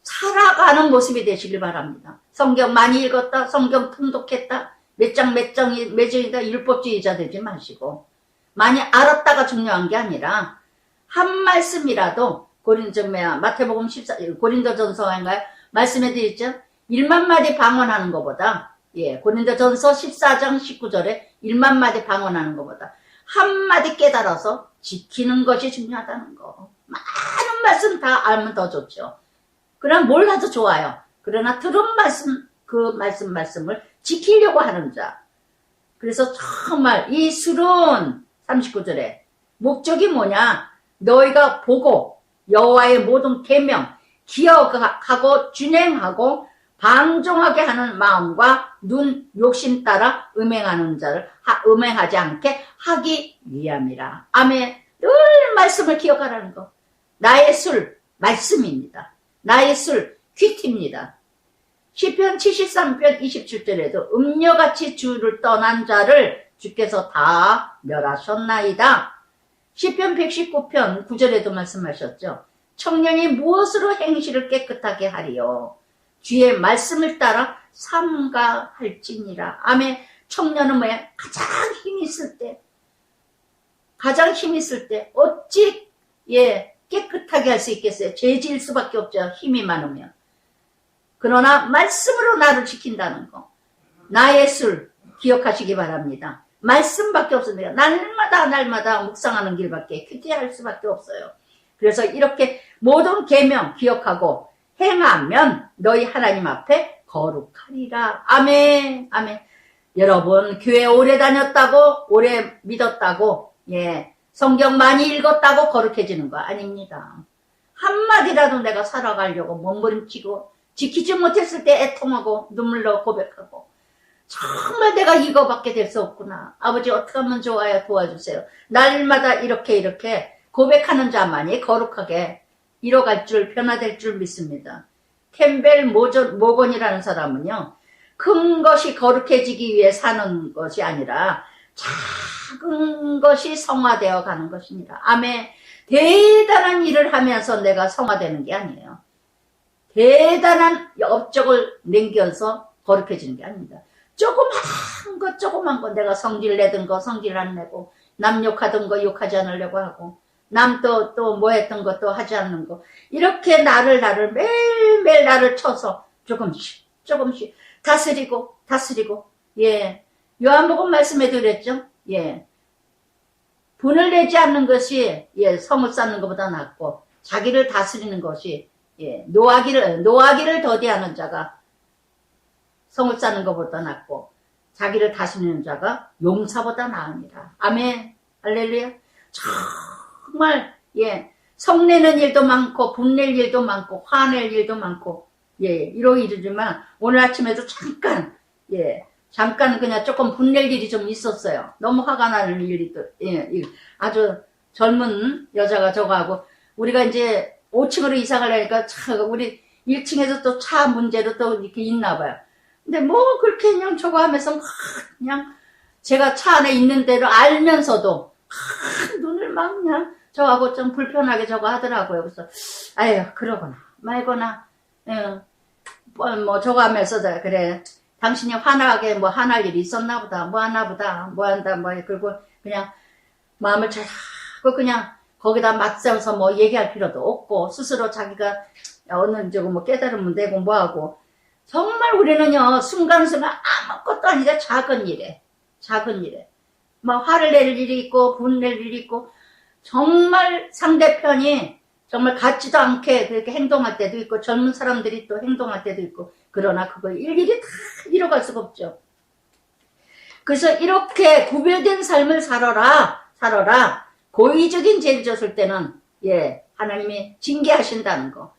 살아가는 모습이 되시길 바랍니다. 성경 많이 읽었다, 성경 통독했다, 몇 장 몇 장이 매정이다 율법주의자 되지 마시고 많이 알았다가 중요한 게 아니라 한 말씀이라도 마태복음 14 고린도전서인가요? 말씀해 드렸죠? 1만 마디 방언하는 것보다 고린도전서 14장 19절에 1만 마디 방언하는 것보다 한 마디 깨달아서 지키는 것이 중요하다는 거. 많은 말씀 다 알면 더 좋죠. 그러나 몰라도 좋아요. 그러나 들은 말씀 그 말씀을 지키려고 하는 자. 그래서 정말 이 술은 39절에 목적이 뭐냐? 너희가 보고 여호와의 모든 계명 기억하고 준행하고 방종하게 하는 마음과 눈 욕심 따라 음행하지 않게 하기 위함이라. 아멘. 늘 말씀을 기억하라는 거. 나의 술 말씀입니다. 나의 술 퀴티입니다. 시편 73편 27절에도 음녀같이 주를 떠난 자를 주께서 다 멸하셨나이다. 시편 119편 9절에도 말씀하셨죠. 청년이 무엇으로 행실을 깨끗하게 하리요. 주의 말씀을 따라 삼가할지니라. 아멘. 청년은 뭐야? 가장 힘이 있을 때 어찌 깨끗하게 할 수 있겠어요? 죄 지을 수밖에 없죠. 힘이 많으면. 그러나 말씀으로 나를 지킨다는 거. 나의 술 기억하시기 바랍니다. 말씀밖에 없습니다. 날마다 묵상하는 길밖에 큐티할 수밖에 없어요. 그래서 이렇게 모든 계명 기억하고 행하면 너희 하나님 앞에 거룩하리라. 아멘. 아멘. 여러분 교회 오래 다녔다고 오래 믿었다고 성경 많이 읽었다고 거룩해지는 거 아닙니다. 한마디라도 내가 살아가려고 몸부림치고 지키지 못했을 때 애통하고 눈물로 고백하고 정말 내가 이거밖에 될 수 없구나. 아버지 어떻게 하면 좋아요? 도와주세요. 날마다 이렇게 고백하는 자만이 거룩하게 이뤄갈 줄 변화될 줄 믿습니다. 캠벨 모건이라는 사람은요. 큰 것이 거룩해지기 위해 사는 것이 아니라 작은 것이 성화되어 가는 것입니다. 아멘. 대단한 일을 하면서 내가 성화되는 게 아니에요. 대단한 업적을 남겨서 거룩해지는 게 아닙니다. 조그만 거 내가 성질 내던 거 성질 안 내고 남 욕하던 거 욕하지 않으려고 하고 남 또 뭐 했던 것도 하지 않는 거 이렇게 나를 매일매일 나를 쳐서 조금씩 다스리고 요한복음 말씀해 드렸죠. 분을 내지 않는 것이 성을 쌓는 것보다 낫고 자기를 다스리는 것이 노하기를 더디하는 자가 성을 쌓는 것보다 낫고 자기를 다스리는 자가 용사보다 나으니라. 아멘. 할렐루야. 정말 성내는 일도 많고 분낼 일도 많고 화낼 일도 많고 이러이러지만 오늘 아침에도 잠깐 그냥 조금 분낼 일이 좀 있었어요. 너무 화가 나는 일이 또 아주 젊은 여자가 저거하고 우리가 이제 5층으로 이사 가려니까 우리 1층에서 또 차 문제로 또 이렇게 있나 봐요. 근데 뭐 그렇게 그냥 저거 하면서 그냥 제가 차 안에 있는 대로 알면서도 눈을 막 그냥 저하고 좀 불편하게 저거 하더라고요. 그래서 아유 그러거나 말거나 뭐 저거 하면서 그래 당신이 화나게 뭐 화날 일이 있었나 보다 뭐 하나 보다 뭐 한다 뭐 그리고 그냥 마음을 잘 하고 그냥 거기다 맞서서 뭐 얘기할 필요도 없고 스스로 자기가 어느 정도 뭐 깨달으면 되고 뭐하고 정말 우리는요 순간순간 아무것도 아니라 작은 일에 뭐 화를 낼 일이 있고 분낼 일이 있고 정말 상대편이 정말 같지도 않게 그렇게 행동할 때도 있고 젊은 사람들이 또 행동할 때도 있고 그러나 그걸 일일이 다 이뤄갈 수가 없죠. 그래서 이렇게 구별된 삶을 살아라 고의적인 죄를 졌을 때는 하나님이 징계하신다는 거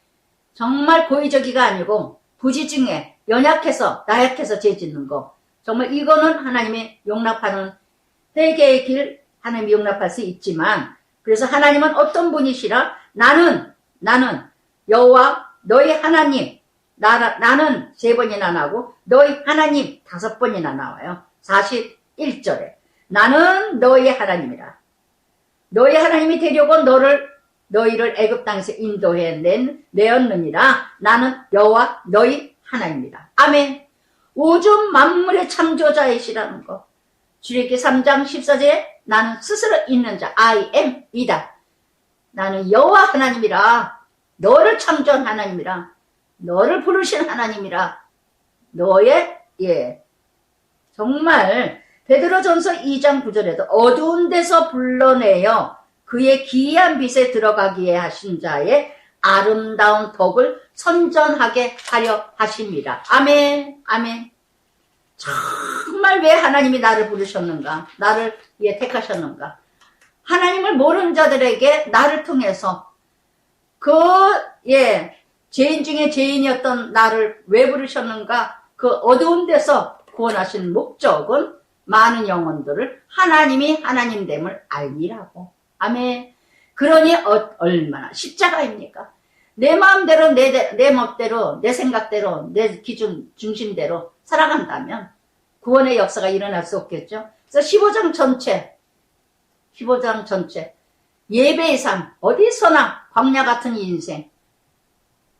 정말 고의적이가 아니고 부지중에 연약해서 나약해서 죄 짓는 거 정말 이거는 하나님이 용납하는 회개의 길 하나님이 용납할 수 있지만 그래서 하나님은 어떤 분이시라 나는 여호와 너희 하나님 나는 3번이나 나오고 너희 하나님 5번이나 나와요. 41절에 나는 너희 하나님이라 너희 하나님이 되려고 너희를 애굽 땅에서 인도해 내었느니라 나는 여호와 너희 하나님이라. 아멘. 우주 만물의 창조자이시라는 거. 출애굽기 3장 14절에 나는 스스로 있는 자 I am 이다. 나는 여호와 하나님이라 너를 창조한 하나님이라 너를 부르신 하나님이라 너의 정말 베드로전서 2장 9절에도 어두운 데서 불러내어 그의 기이한 빛에 들어가기에 하신 자의 아름다운 덕을 선전하게 하려 하심이라. 아멘. 아멘. 정말 왜 하나님이 나를 부르셨는가? 나를 택하셨는가? 하나님을 모르는 자들에게 나를 통해서 죄인 중에 죄인이었던 나를 왜 부르셨는가? 그 어두운 데서 구원하신 목적은 많은 영혼들을 하나님이 하나님됨을 알리라고. 아멘. 그러니 얼마나 십자가입니까? 내 마음대로 내 멋대로 내 생각대로 내 기준 중심대로 살아간다면 구원의 역사가 일어날 수 없겠죠. 그래서 15장 전체 예배의 삶 어디서나 광야 같은 인생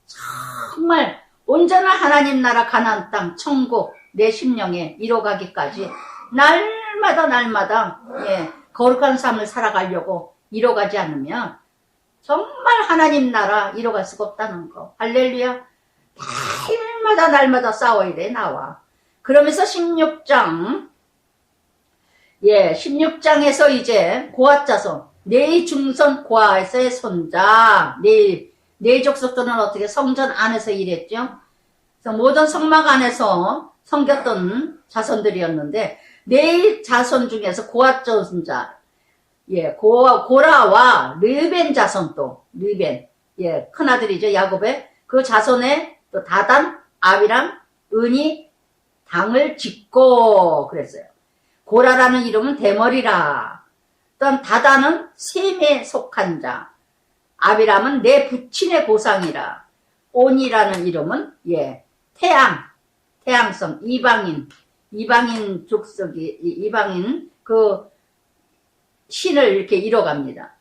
정말 온전한 하나님 나라 가나안 땅 천국 내 심령에 이뤄가기까지 날마다 거룩한 삶을 살아가려고 이뤄가지 않으면 정말 하나님 나라 이뤄갈 수가 없다는 거. 할렐루야. 날마다 싸워야 돼 나와. 그러면서 16장에서 이제 고앗 자손 네 중선 고앗의 손자 네 족속들은 어떻게 성전 안에서 일했죠. 그래서 모든 성막 안에서 섬겼던 자손들이었는데 네 자손 중에서 고앗 자손자 고라와 르벤 자손도 르벤 큰아들이죠. 야곱의 그 자손에 또 다단 아비람 은이 당을 짓고 그랬어요. 고라라는 이름은 대머리라. 또한 다단은 셈에 속한 자. 아비람은 내 부친의 고상이라. 온이라는 이름은 태양성 이방인 족속이 이방인 그 신을 이렇게 이뤄갑니다.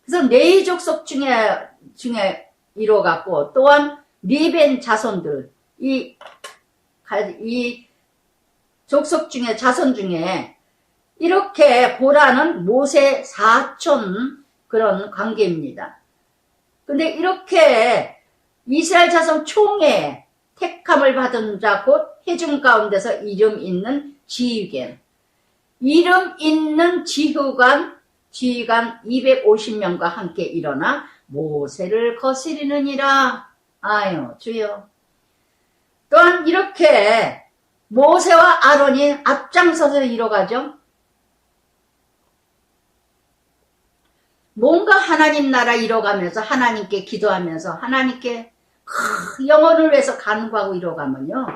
그래서 네 족속 중에 이뤄갔고 또한 리벤 자손들 이 족속 중에 자손 중에 이렇게 고라는 모세 사촌 그런 관계입니다. 근데 이렇게 이스라엘 자손 총회 택함을 받은 자 곧 회중 가운데서 이름 있는 지휘관 이름 있는 지휘관 250명과 함께 일어나 모세를 거스리느니라. 아유 주여. 또한 이렇게 모세와 아론이 앞장서서 이뤄가죠. 뭔가 하나님 나라 이뤄가면서 하나님께 기도하면서 하나님께 영혼을 위해서 간구하고 이뤄가면요.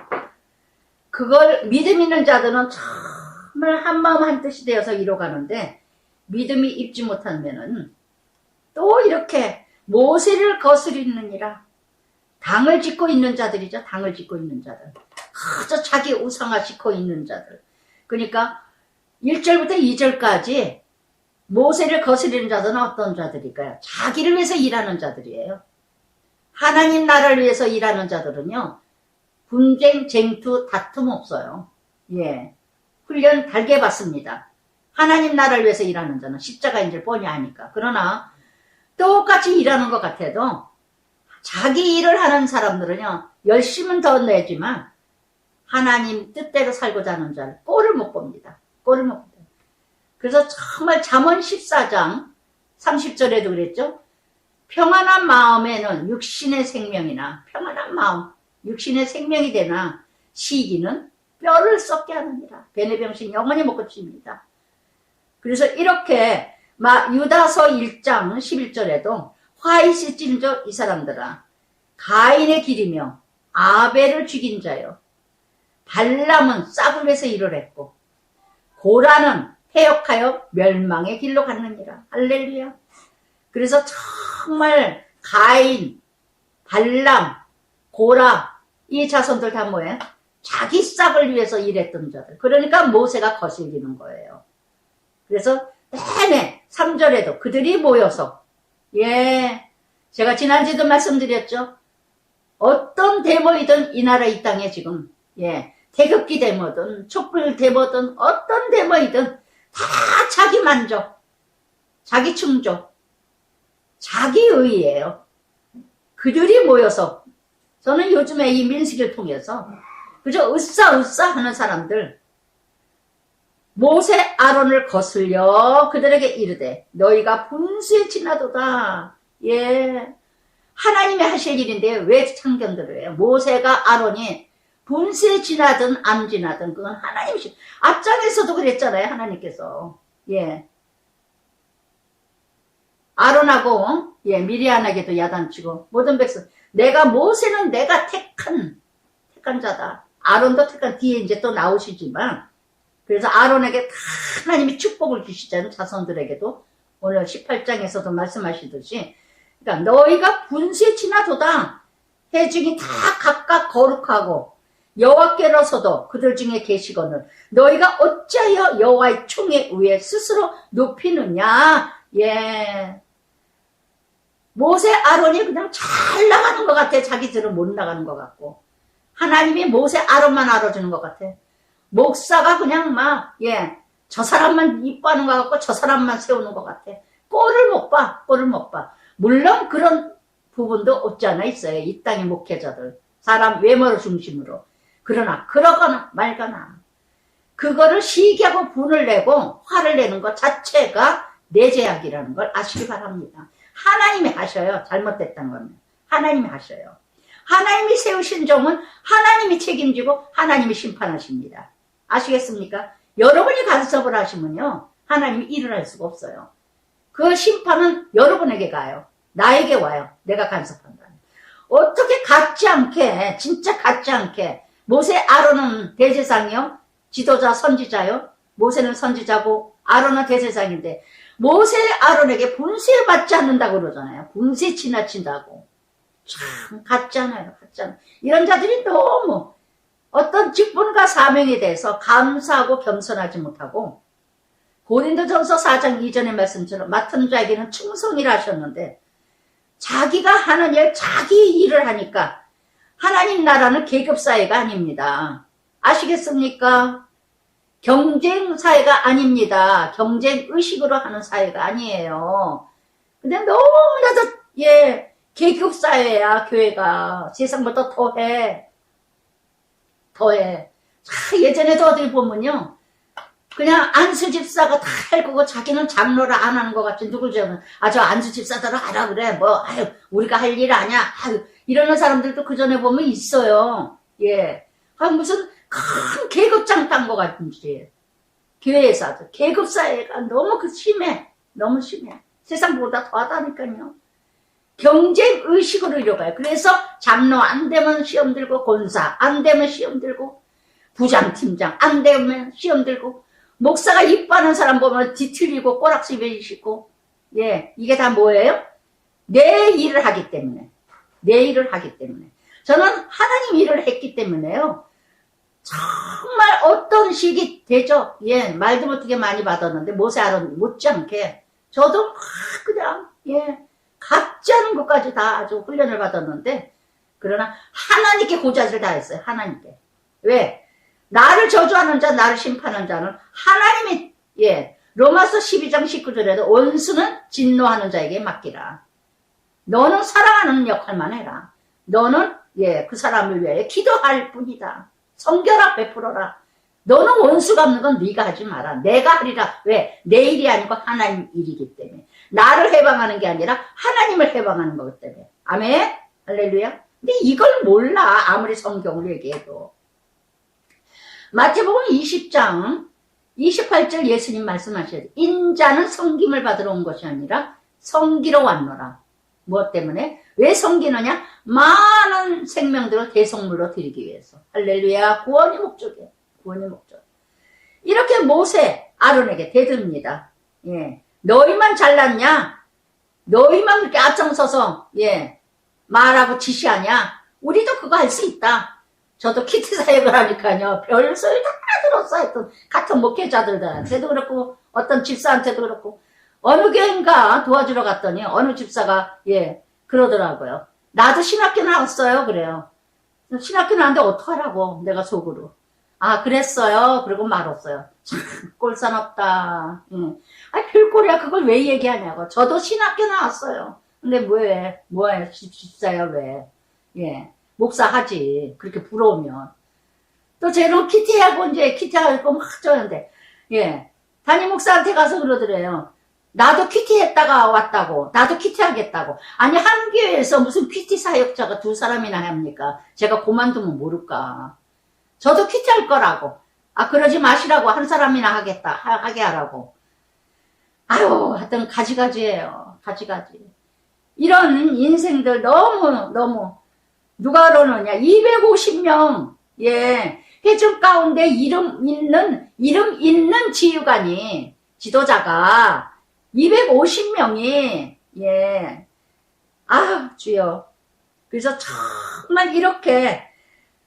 그걸 믿음 있는 자들은 정말 한마음 한뜻이 되어서 이뤄가는데 믿음이 입지 못하면은 또 이렇게 모세를 거스리느니라. 당을 짓고 있는 자들이죠. 당을 짓고 있는 자들. 그저 자기 우상화 짓고 있는 자들. 그러니까 1절부터 2절까지 모세를 거스리는 자들은 어떤 자들일까요? 자기를 위해서 일하는 자들이에요. 하나님 나라를 위해서 일하는 자들은요, 분쟁, 쟁투, 다툼 없어요. 예. 훈련 달게 받습니다. 하나님 나라를 위해서 일하는 자는 십자가인지를 뻔히 아니까. 그러나 똑같이 일하는 것 같아도 자기 일을 하는 사람들은요, 열심은 더 내지만 하나님 뜻대로 살고자 하는 자를 꼴을 못 봅니다. 꼴을 못 봅니다. 그래서 정말 잠언 14장 30절에도 그랬죠. 평안한 마음에는 육신의 생명이나, 평안한 마음, 육신의 생명이 되나 시기는 뼈를 썩게 하느니라. 베네병신 영원히 못 고칩니다. 그래서 이렇게 유다서 1장 11절에도 화이시 찜조 이 사람들아, 가인의 길이며 아벨을 죽인 자요, 발람은 싹을 위해서 일을 했고 고라는 해역하여 멸망의 길로 갔느니라. 할렐루야. 그래서 정말 가인, 발람, 고라 이 자손들 다 뭐예요? 자기 싹을 위해서 일했던 자들. 그러니까 모세가 거슬리는 거예요. 그래서 내내 3절에도 그들이 모여서, 예, 제가 지난주에도 말씀드렸죠. 어떤 데모이든 이 나라 이 땅에 지금, 예, 태극기 데모든 촛불 데모든 어떤 데모이든 다 자기 만족, 자기 충족, 자기 의예요. 그들이 모여서, 저는 요즘에 이 민식을 통해서 그저 으쌰으쌰 하는 사람들, 모세 아론을 거슬려 그들에게 이르되 너희가 분수에 지나도다. 예, 하나님이 하실 일인데 왜 참견들을 해요? 모세가 아론이 분수에 지나든 안 지나든 그건 하나님이시. 앞장에서도 그랬잖아요. 하나님께서. 예, 아론하고 예, 미리안에게도 야단치고 모든 백성, 모세는 내가 택한 자다. 아론도 택한, 뒤에 이제 또 나오시지만, 그래서 아론에게 하나님이 축복을 주시자는 자손들에게도 오늘 18장에서도 말씀하시듯이, 그러니까 너희가 분수에 지나도다. 회중이 다 각각 거룩하고 여호와께로서도 그들 중에 계시거늘 너희가 어찌하여 여호와의 총에 의해 스스로 높이느냐. 예, 모세 아론이 그냥 잘 나가는 것 같아. 자기들은 못 나가는 것 같고, 하나님이 모세 아론만 알아주는 것 같아. 목사가 그냥 예, 저 사람만 이뻐하는 것 같고 저 사람만 세우는 것 같아. 꼴을 못 봐. 물론 그런 부분도 없지 않아 있어요. 이 땅의 목회자들, 사람 외모를 중심으로. 그러나 그러거나 말거나 그거를 시기하고 분을 내고 화를 내는 것 자체가 내재학이라는 걸 아시기 바랍니다. 하나님이 하셔요. 잘못됐다는 거면 하나님이 하셔요. 하나님이 세우신 종은 하나님이 책임지고 하나님이 심판하십니다. 아시겠습니까? 여러분이 간섭을 하시면요, 하나님이 일을 할 수가 없어요. 그 심판은 여러분에게 가요. 나에게 와요. 내가 간섭한다. 어떻게 같지 않게, 진짜 같지 않게, 모세 아론은 대제사장이요, 지도자 선지자요, 모세는 선지자고 아론은 대제사장인데 모세 아론에게 분수에 받지 않는다고 그러잖아요. 분수에 지나친다고. 참 같잖아요. 이런 자들이 너무 어떤 직분과 사명에 대해서 감사하고 겸손하지 못하고, 고린도전서 4장 이전의 말씀처럼 맡은 자에게는 충성이라 하셨는데 자기가 하는 일, 자기 일을 하니까 하나님 나라는 계급사회가 아닙니다. 아시겠습니까? 경쟁 사회가 아닙니다. 경쟁 의식으로 하는 사회가 아니에요. 근데 너무나도 예, 계급 사회야. 교회가 세상보다 더해. 예전에도 어디 보면요, 그냥 안수 집사가 다 할 거고 자기는 장로를 안 하는 것 같지. 누굴 재면 저 안수 집사들은 하라 그래. 우리가 할 일 아냐. 이러는 사람들도 그 전에 보면 있어요. 예, 무슨 큰 계급장 딴 것 같은지. 교회에서 아주 계급 사회가 너무 심해. 너무 심해. 세상보다 더하다니까요. 경쟁 의식으로 이뤄가요. 그래서 장로 안 되면 시험 들고, 권사 안 되면 시험 들고, 부장, 팀장 안 되면 시험 들고, 목사가 이뻐하는 사람 보면 뒤틀리고 꼬락서리 싣고. 예, 이게 다 뭐예요? 내 일을 하기 때문에. 저는 하나님 일을 했기 때문에요, 정말 어떤 시기 되죠? 예, 말도 못하게 많이 받았는데, 모세아론 못지않게. 저도 막 그냥, 예, 같지 않은 것까지 다 아주 훈련을 받았는데, 그러나 하나님께 고자질 다 했어요. 하나님께. 왜? 나를 저주하는 자, 나를 심판하는 자는 하나님이, 예, 로마서 12장 19절에도 원수는 진노하는 자에게 맡기라. 너는 사랑하는 역할만 해라. 너는, 예, 그 사람을 위해 기도할 뿐이다. 성결아 베풀어라. 너는 원수 갚는 건 네가 하지 마라. 내가 하리라. 왜? 내 일이 아니고 하나님 일이기 때문에. 나를 해방하는 게 아니라 하나님을 해방하는 거기 때문에. 아멘? 할렐루야. 근데 이걸 몰라. 아무리 성경을 얘기해도. 마태복음 20장 28절 예수님 말씀하셔야 돼. 인자는 섬김을 받으러 온 것이 아니라 섬기러 왔노라. 무엇 때문에? 왜 섬기느냐? 많은 생명들을 대속물로 드리기 위해서. 할렐루야. 구원이 목적이에요. 구원이 목적. 이렇게 모세, 아론에게 대듭니다. 예. 너희만 잘났냐? 너희만 그렇게 앞장서서, 예, 말하고 지시하냐? 우리도 그거 할 수 있다. 저도 키트 사역을 하니까요. 별 소리 다 들었어요. 같은 목회자들한테도 그렇고, 어떤 집사한테도 그렇고, 어느 교회인가 도와주러 갔더니, 어느 집사가, 예, 그러더라고요. 나도 신학교 나왔어요. 그래요. 신학교 나왔는데 어떡하라고, 내가 속으로. 아, 그랬어요. 그러고 말았어요. 참, 꼴산 없다. 아, 별꼴이야. 그걸 왜 얘기하냐고. 저도 신학교 나왔어요. 근데 뭐해, 집사야, 왜. 예. 목사하지. 그렇게 부러우면. 또 쟤는 키티하고 이제 키티하고 막 저는데, 예. 담임 목사한테 가서 그러더래요. 나도 큐티 했다가 왔다고. 나도 큐티 하겠다고. 아니, 한 교회에서 무슨 큐티 사역자가 두 사람이나 합니까? 제가 그만두면 모를까. 저도 큐티 할 거라고. 아, 그러지 마시라고. 한 사람이나 하게 하라고. 아유, 하여튼 가지가지예요. 가지가지. 이런 인생들 너무 누가 그러느냐. 250명, 예. 회중 가운데 이름 있는 지휘관이, 지도자가 250명이, 예. 아, 주여. 그래서 정말 이렇게,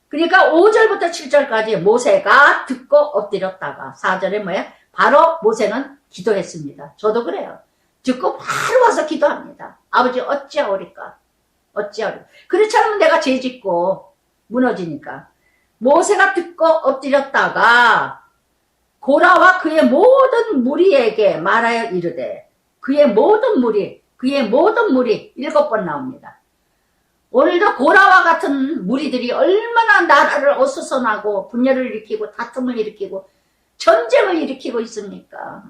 그러니까 5절부터 7절까지 모세가 듣고 엎드렸다가 4절에 뭐야? 바로 모세는 기도했습니다. 저도 그래요. 듣고 바로 와서 기도합니다. 아버지 어찌하오리까? 어찌하오리까? 그렇지 않으면 내가 죄짓고 무너지니까. 모세가 듣고 엎드렸다가 고라와 그의 모든 무리에게 말하여 이르되 그의 모든 무리 7번 나옵니다. 오늘도 고라와 같은 무리들이 얼마나 나라를 어수선하고 분열을 일으키고 다툼을 일으키고 전쟁을 일으키고 있습니까?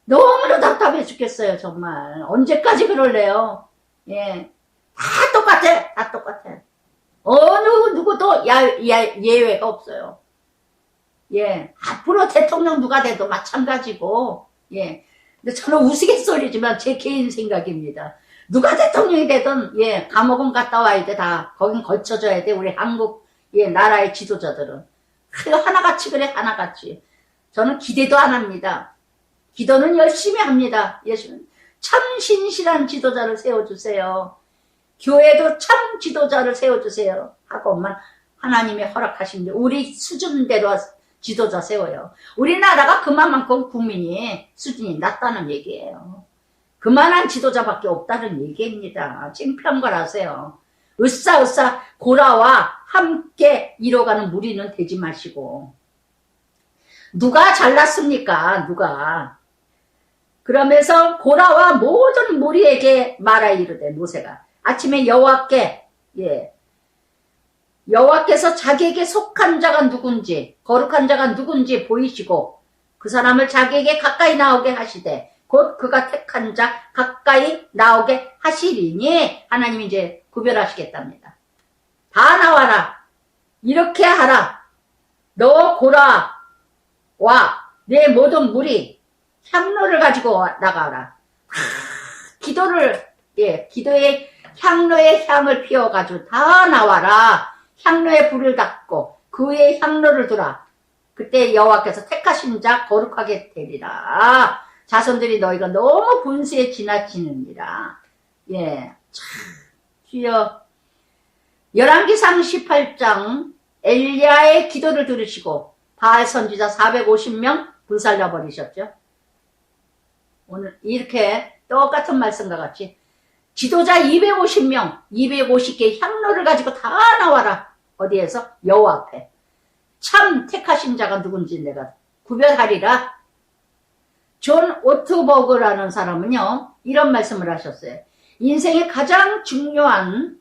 너무나 답답해 죽겠어요. 정말 언제까지 그럴래요? 예, 다 똑같아. 어느 누구도 예외가 없어요. 예, 앞으로 대통령 누가 돼도 마찬가지고, 예. 근데 저는 우스갯소리지만 제 개인 생각입니다. 누가 대통령이 되든, 예, 감옥은 갔다 와야 돼, 다. 거긴 걸쳐줘야 돼, 우리 한국, 예, 나라의 지도자들은. 하나같이 그래, 하나같이. 저는 기대도 안 합니다. 기도는 열심히 합니다. 예수는 참 신실한 지도자를 세워주세요. 교회도 참 지도자를 세워주세요. 하고만 하나님이 허락하신 우리 수준대로 지도자 세워요. 우리나라가 그만큼 국민이 수준이 낮다는 얘기예요. 그만한 지도자밖에 없다는 얘기입니다. 창피한 걸 아세요. 으쌰으쌰 고라와 함께 이뤄가는 무리는 되지 마시고. 누가 잘났습니까? 누가. 그러면서 고라와 모든 무리에게 말하여 이르되 모세가 아침에 여호와께서 자기에게 속한 자가 누군지 거룩한 자가 누군지 보이시고 그 사람을 자기에게 가까이 나오게 하시되 곧 그가 택한 자 가까이 나오게 하시리니 하나님이 이제 구별하시겠답니다. 다 나와라. 이렇게 하라. 너 고라와 내 모든 무리 향로를 가지고 나가라. 기도의 향로의 향을 피워가지고 다 나와라. 향로에 불을 닦고 그 위에 향로를 두라. 그때 여호와께서 택하신 자 거룩하게 되리라. 자손들이 너희가 너무 분수에 지나치느니라. 예, 참 주여. 열왕기상 18장 엘리야의 기도를 들으시고 바알 선지자 450명 불살려 버리셨죠. 오늘 이렇게 똑같은 말씀과 같이 지도자 250명, 250개의 향로를 가지고 다 나와라. 어디에서? 여호와 앞에. 참 택하신 자가 누군지 내가 구별하리라. 존 오트버그라는 사람은요, 이런 말씀을 하셨어요. 인생의 가장 중요한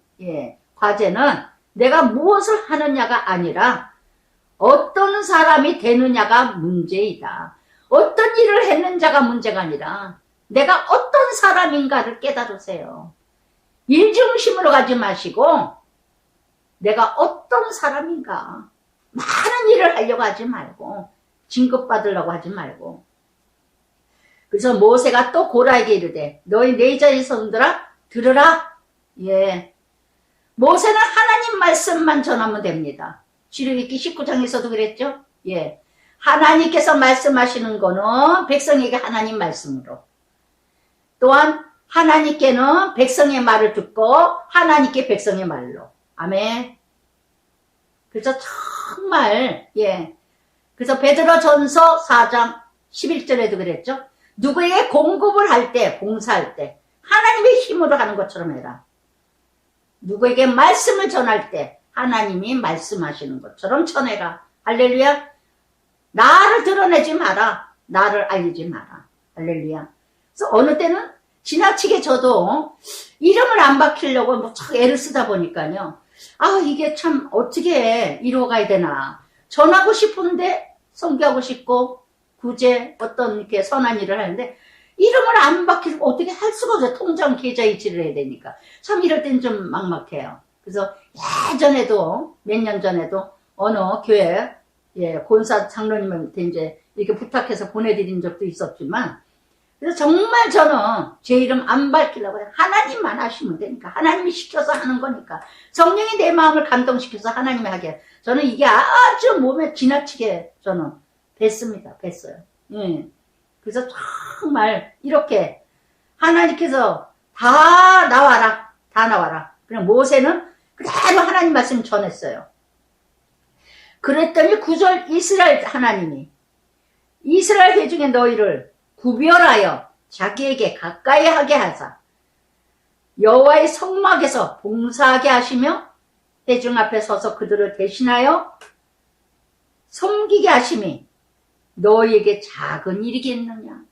과제는 내가 무엇을 하느냐가 아니라 어떤 사람이 되느냐가 문제이다. 어떤 일을 했는자가 문제가 아니라 내가 어떤 사람인가를 깨달으세요. 일 중심으로 가지 마시고 내가 어떤 사람인가. 많은 일을 하려고 하지 말고 진급받으려고 하지 말고. 그래서 모세가 또 고라에게 이르되 너희 네 자의 손들아 들으라. 모세는 하나님 말씀만 전하면 됩니다. 출애굽기 19장에서도 그랬죠. 하나님께서 말씀하시는 거는 백성에게 하나님 말씀으로, 또한 하나님께는 백성의 말을 듣고 하나님께 백성의 말로. 아멘. 그래서 정말 그래서 베드로전서 4장 11절에도 그랬죠. 누구에게 공급을 할 때, 봉사할 때 하나님의 힘으로 하는 것처럼 해라. 누구에게 말씀을 전할 때 하나님이 말씀하시는 것처럼 전해라. 할렐루야. 나를 드러내지 마라. 나를 알리지 마라. 할렐루야. 그래서 어느 때는 지나치게 저도 이름을 안 박히려고 뭐 애를 쓰다 보니까요. 이게 참 어떻게 이루어가야 되나. 전하고 싶은데 선교하고 싶고 구제 어떤 이렇게 선한 일을 하는데 이름을 안 박히고 어떻게 할 수가 없어요. 통장 계좌 이체를 해야 되니까. 참 이럴 땐 좀 막막해요. 그래서 예전에도 몇 년 전에도 어느 교회 권사 장로님한테 이제 이렇게 부탁해서 보내드린 적도 있었지만, 그래서 정말 저는 제 이름 안 밝히려고 해요. 하나님만 하시면 되니까. 하나님이 시켜서 하는 거니까. 성령이 내 마음을 감동시켜서 하나님이 하게. 저는 이게 아주 몸에 지나치게 저는 뵀어요. 그래서 정말 이렇게 하나님께서 다 나와라. 그냥 모세는 그대로 하나님 말씀 전했어요. 그랬더니 9절 이스라엘 하나님이 이스라엘 회중에 너희를 구별하여 자기에게 가까이 하게 하사 여호와의 성막에서 봉사하게 하시며 회중 앞에 서서 그들을 대신하여 섬기게 하심이 너희에게 작은 일이겠느냐.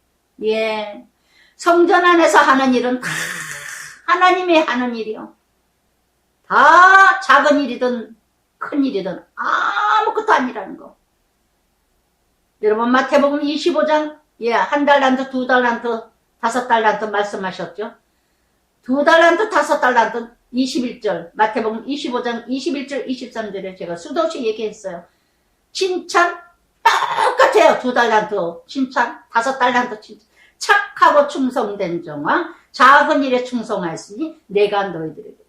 성전 안에서 하는 일은 다 하나님이 하는 일이요. 다 작은 일이든 큰 일이든 아무것도 아니라는 거. 여러분 마태복음 25장 한 달란트, 2달란트, 5달란트 말씀하셨죠. 2달란트, 5달란트 21절 마태복음 25장 21절 23절에 제가 수도시 얘기했어요. 칭찬 똑같아요. 2달란트 칭찬, 5달란트 칭찬. 착하고 충성된 종아 작은 일에 충성하였으니 내가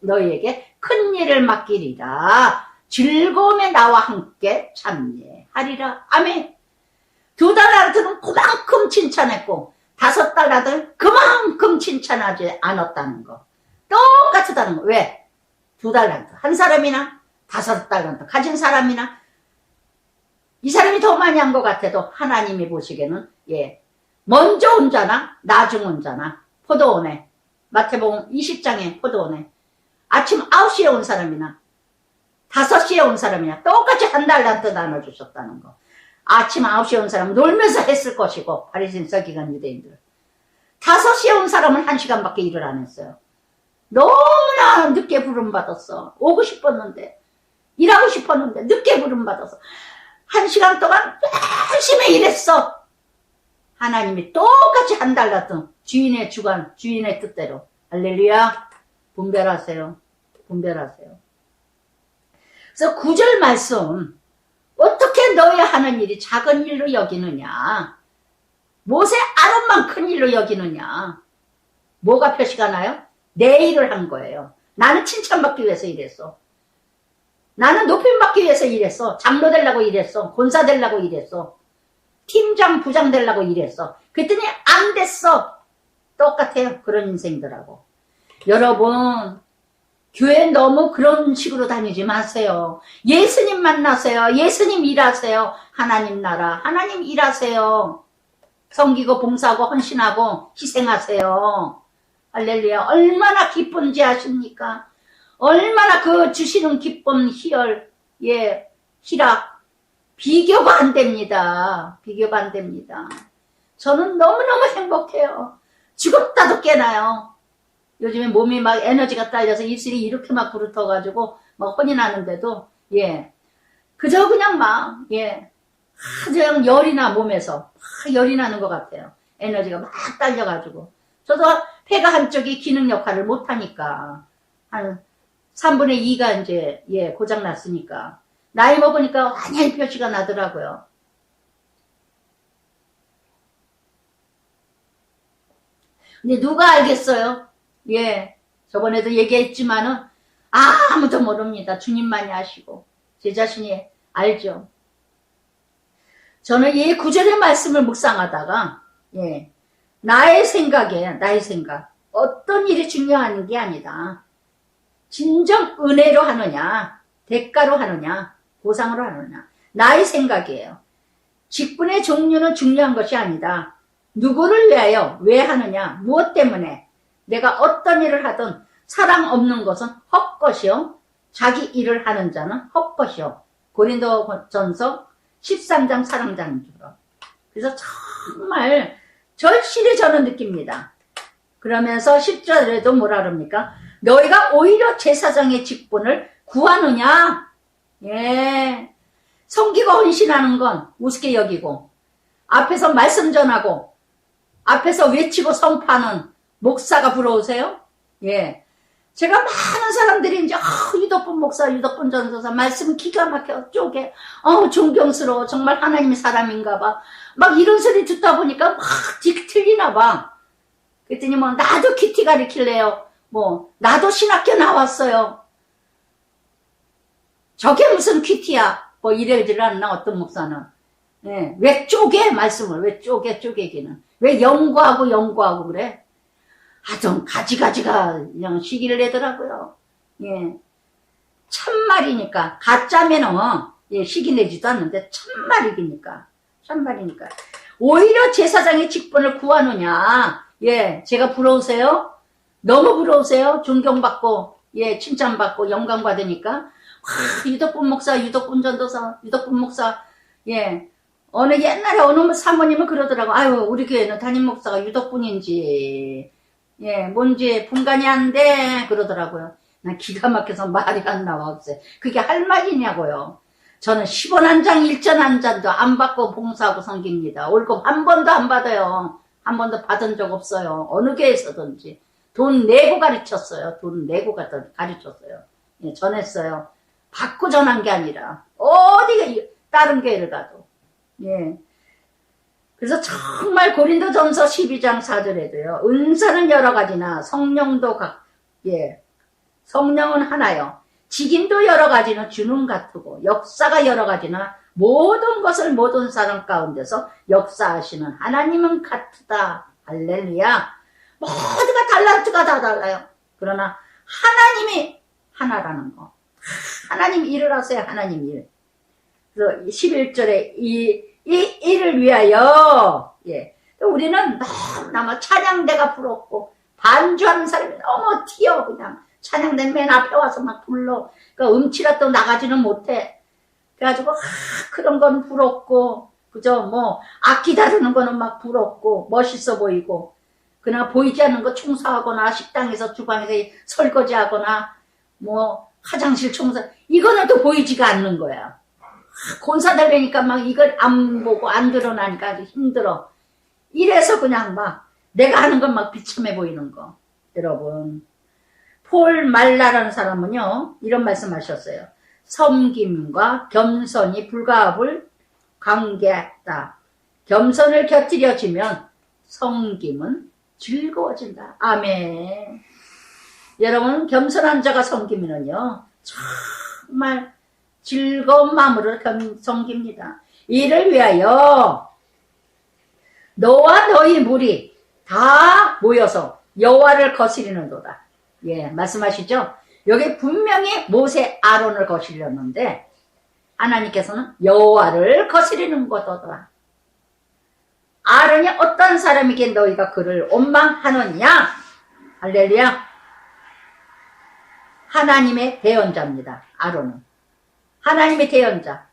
너희에게 큰 일을 맡기리라. 즐거움에 나와 함께 참여하리라. 아멘. 2달란트는 그만큼 칭찬했고 5달란트는 그만큼 칭찬하지 않았다는 거. 똑같다는 거. 왜? 2달란트 한 사람이나 5달란트 가진 사람이나 이 사람이 더 많이 한 것 같아도 하나님이 보시기에는 먼저 온 자나 나중 온 자나 포도원에 마태복음 20장에 포도원에 아침 9시에 온 사람이나 5시에 온 사람이나 똑같이 한 달란트 나눠주셨다는 거. 아침 9시에 온 사람은 놀면서 했을 것이고 바리새인 서기관 유대인들 5시에 온 사람은 1시간밖에 일을 안 했어요. 너무나 늦게 부름받았어. 오고 싶었는데 일하고 싶었는데 늦게 부름받아서 1시간 동안 열심히 일했어. 하나님이 똑같이 한 달란트 주인의 주관, 주인의 뜻대로. 할렐루야. 분별하세요. 그래서 9절 말씀, 어떻게 너희 하는 일이 작은 일로 여기느냐, 모세 아론만 큰 일로 여기느냐. 뭐가 표시가 나요? 내 일을 한 거예요. 나는 칭찬받기 위해서 일했어. 나는 높임받기 위해서 일했어. 장로 되려고 일했어. 권사 되려고 일했어. 팀장, 부장 되려고 일했어. 그랬더니 안 됐어. 똑같아요. 그런 인생들하고. 여러분, 교회 너무 그런 식으로 다니지 마세요. 예수님 만나세요. 예수님 일하세요. 하나님 나라, 하나님 일하세요. 섬기고 봉사하고 헌신하고 희생하세요. 할렐루야. 얼마나 기쁜지 아십니까? 얼마나 그 주시는 기쁨, 희열, 예, 희락, 비교가 안 됩니다. 비교가 안 됩니다. 저는 너무너무 행복해요. 죽었다도 깨나요. 요즘에 몸이 막 에너지가 딸려서 입술이 이렇게 막 부르터가지고 막 혼이 나는데도, 예, 그저 그냥 막, 예, 그냥 열이 나, 몸에서. 막 열이 나는 것 같아요. 에너지가 막 딸려가지고. 저도 폐가 한쪽이 기능 역할을 못하니까. 한 3분의 2가 이제, 예, 고장났으니까. 나이 먹으니까 완전히 표시가 나더라고요. 근데 누가 알겠어요? 예, 저번에도 얘기했지만은, 아무도 모릅니다. 주님만이 아시고. 제 자신이 알죠. 저는 이 구절의 말씀을 묵상하다가, 예, 나의 생각. 어떤 일이 중요한 게 아니다. 진정 은혜로 하느냐, 대가로 하느냐, 보상으로 하느냐. 나의 생각이에요. 직분의 종류는 중요한 것이 아니다. 누구를 위하여, 왜 하느냐, 무엇 때문에, 내가 어떤 일을 하든 사랑 없는 것은 헛것이요. 자기 일을 하는 자는 헛것이요. 고린도전서 13장 사랑장처럼. 그래서 정말 절실히 저는 느낍니다. 그러면서 10절에도 뭐라 그럽니까? 너희가 오히려 제사장의 직분을 구하느냐? 예. 섬기고 헌신하는 건 우습게 여기고, 앞에서 말씀 전하고, 앞에서 외치고 선포하는 목사가 부러우세요? 예. 제가 많은 사람들이 이제, 유덕분 목사, 유덕분 전도사, 말씀 기가 막혀, 쪼개, 존경스러워. 정말 하나님의 사람인가 봐. 막 이런 소리 듣다 보니까 막 틀리나 봐. 그랬더니 뭐, 나도 키티 가리킬래요. 뭐, 나도 신학교 나왔어요. 저게 무슨 퀴티야? 뭐 이래질 않나, 어떤 목사는. 예. 왜 쪼개? 말씀을. 왜 쪼개기는. 왜 연구하고 그래? 하여튼, 가지가 그냥 시기를 내더라고요. 예. 참말이니까. 가짜면은, 예, 시기 내지도 않는데, 참말이니까. 오히려 제사장의 직분을 구하느냐. 예. 제가 부러우세요? 너무 부러우세요? 존경받고, 예, 칭찬받고, 영광받으니까. 유덕분 목사, 유덕분 전도사, 유덕분 목사, 예. 옛날에 어느 사모님은 그러더라고. 아유, 우리 교회는 담임 목사가 유덕분인지, 예, 뭔지 분간이 안 돼. 그러더라고요. 난 기가 막혀서 말이 안 나와, 없어요. 그게 할 말이냐고요. 저는 10원 한 장, 1전 한 잔도 안 받고 봉사하고 섬깁니다. 월급 한 번도 안 받아요. 한 번도 받은 적 없어요. 어느 교회에서든지. 돈 내고 가르쳤어요. 가르쳤어요. 예, 전했어요. 받고 전한 게 아니라, 어디가, 다른 교회를 가도. 예. 그래서 정말 고린도전서 12장 4절에도요. 은사는 여러 가지나 성령도 성령은 하나요. 직임도 여러 가지는 주는 같고 역사가 여러 가지나 모든 것을 모든 사람 가운데서 역사하시는 하나님은 같다. 할렐루야. 모두가 달란트가 다 달라요. 그러나 하나님이 하나라는 거. 하나님 일을 하세요. 하나님 일. 그래서 11절에 이 일을 위하여, 예. 우리는 너무나 찬양대가 부럽고, 반주하는 사람이 너무 튀어, 그냥. 찬양대 맨 앞에 와서 막 불러. 그러니까 음치라도 나가지는 못해. 그래가지고, 그런 건 부럽고, 그죠? 뭐, 악기 다루는 거는 막 부럽고, 멋있어 보이고, 그러나 보이지 않는 거 청소하거나, 식당에서, 주방에서 설거지하거나, 뭐, 화장실 청소, 이거는 또 보이지가 않는 거야. 곤사들 되니까 막 이걸 안 보고 안 드러나니까 아주 힘들어. 이래서 그냥 막 내가 하는 건 막 비참해 보이는 거. 여러분, 폴 말라라는 사람은요 이런 말씀하셨어요. 섬김과 겸손이 불가합을 관계다. 겸손을 곁들여지면 섬김은 즐거워진다. 아멘. 여러분, 겸손한 자가 섬기면은요 정말 즐거운 마음으로 섬깁니다. 이를 위하여 너와 너희 무리 다 모여서 여호와를 거스리는도다. 예, 말씀하시죠? 여기 분명히 모세 아론을 거스렸는데 하나님께서는 여호와를 거스리는 것도다. 아론이 어떤 사람이기에 너희가 그를 원망하느냐. 할렐루야. 하나님의 대언자입니다. 아론은 하나님의 대언자.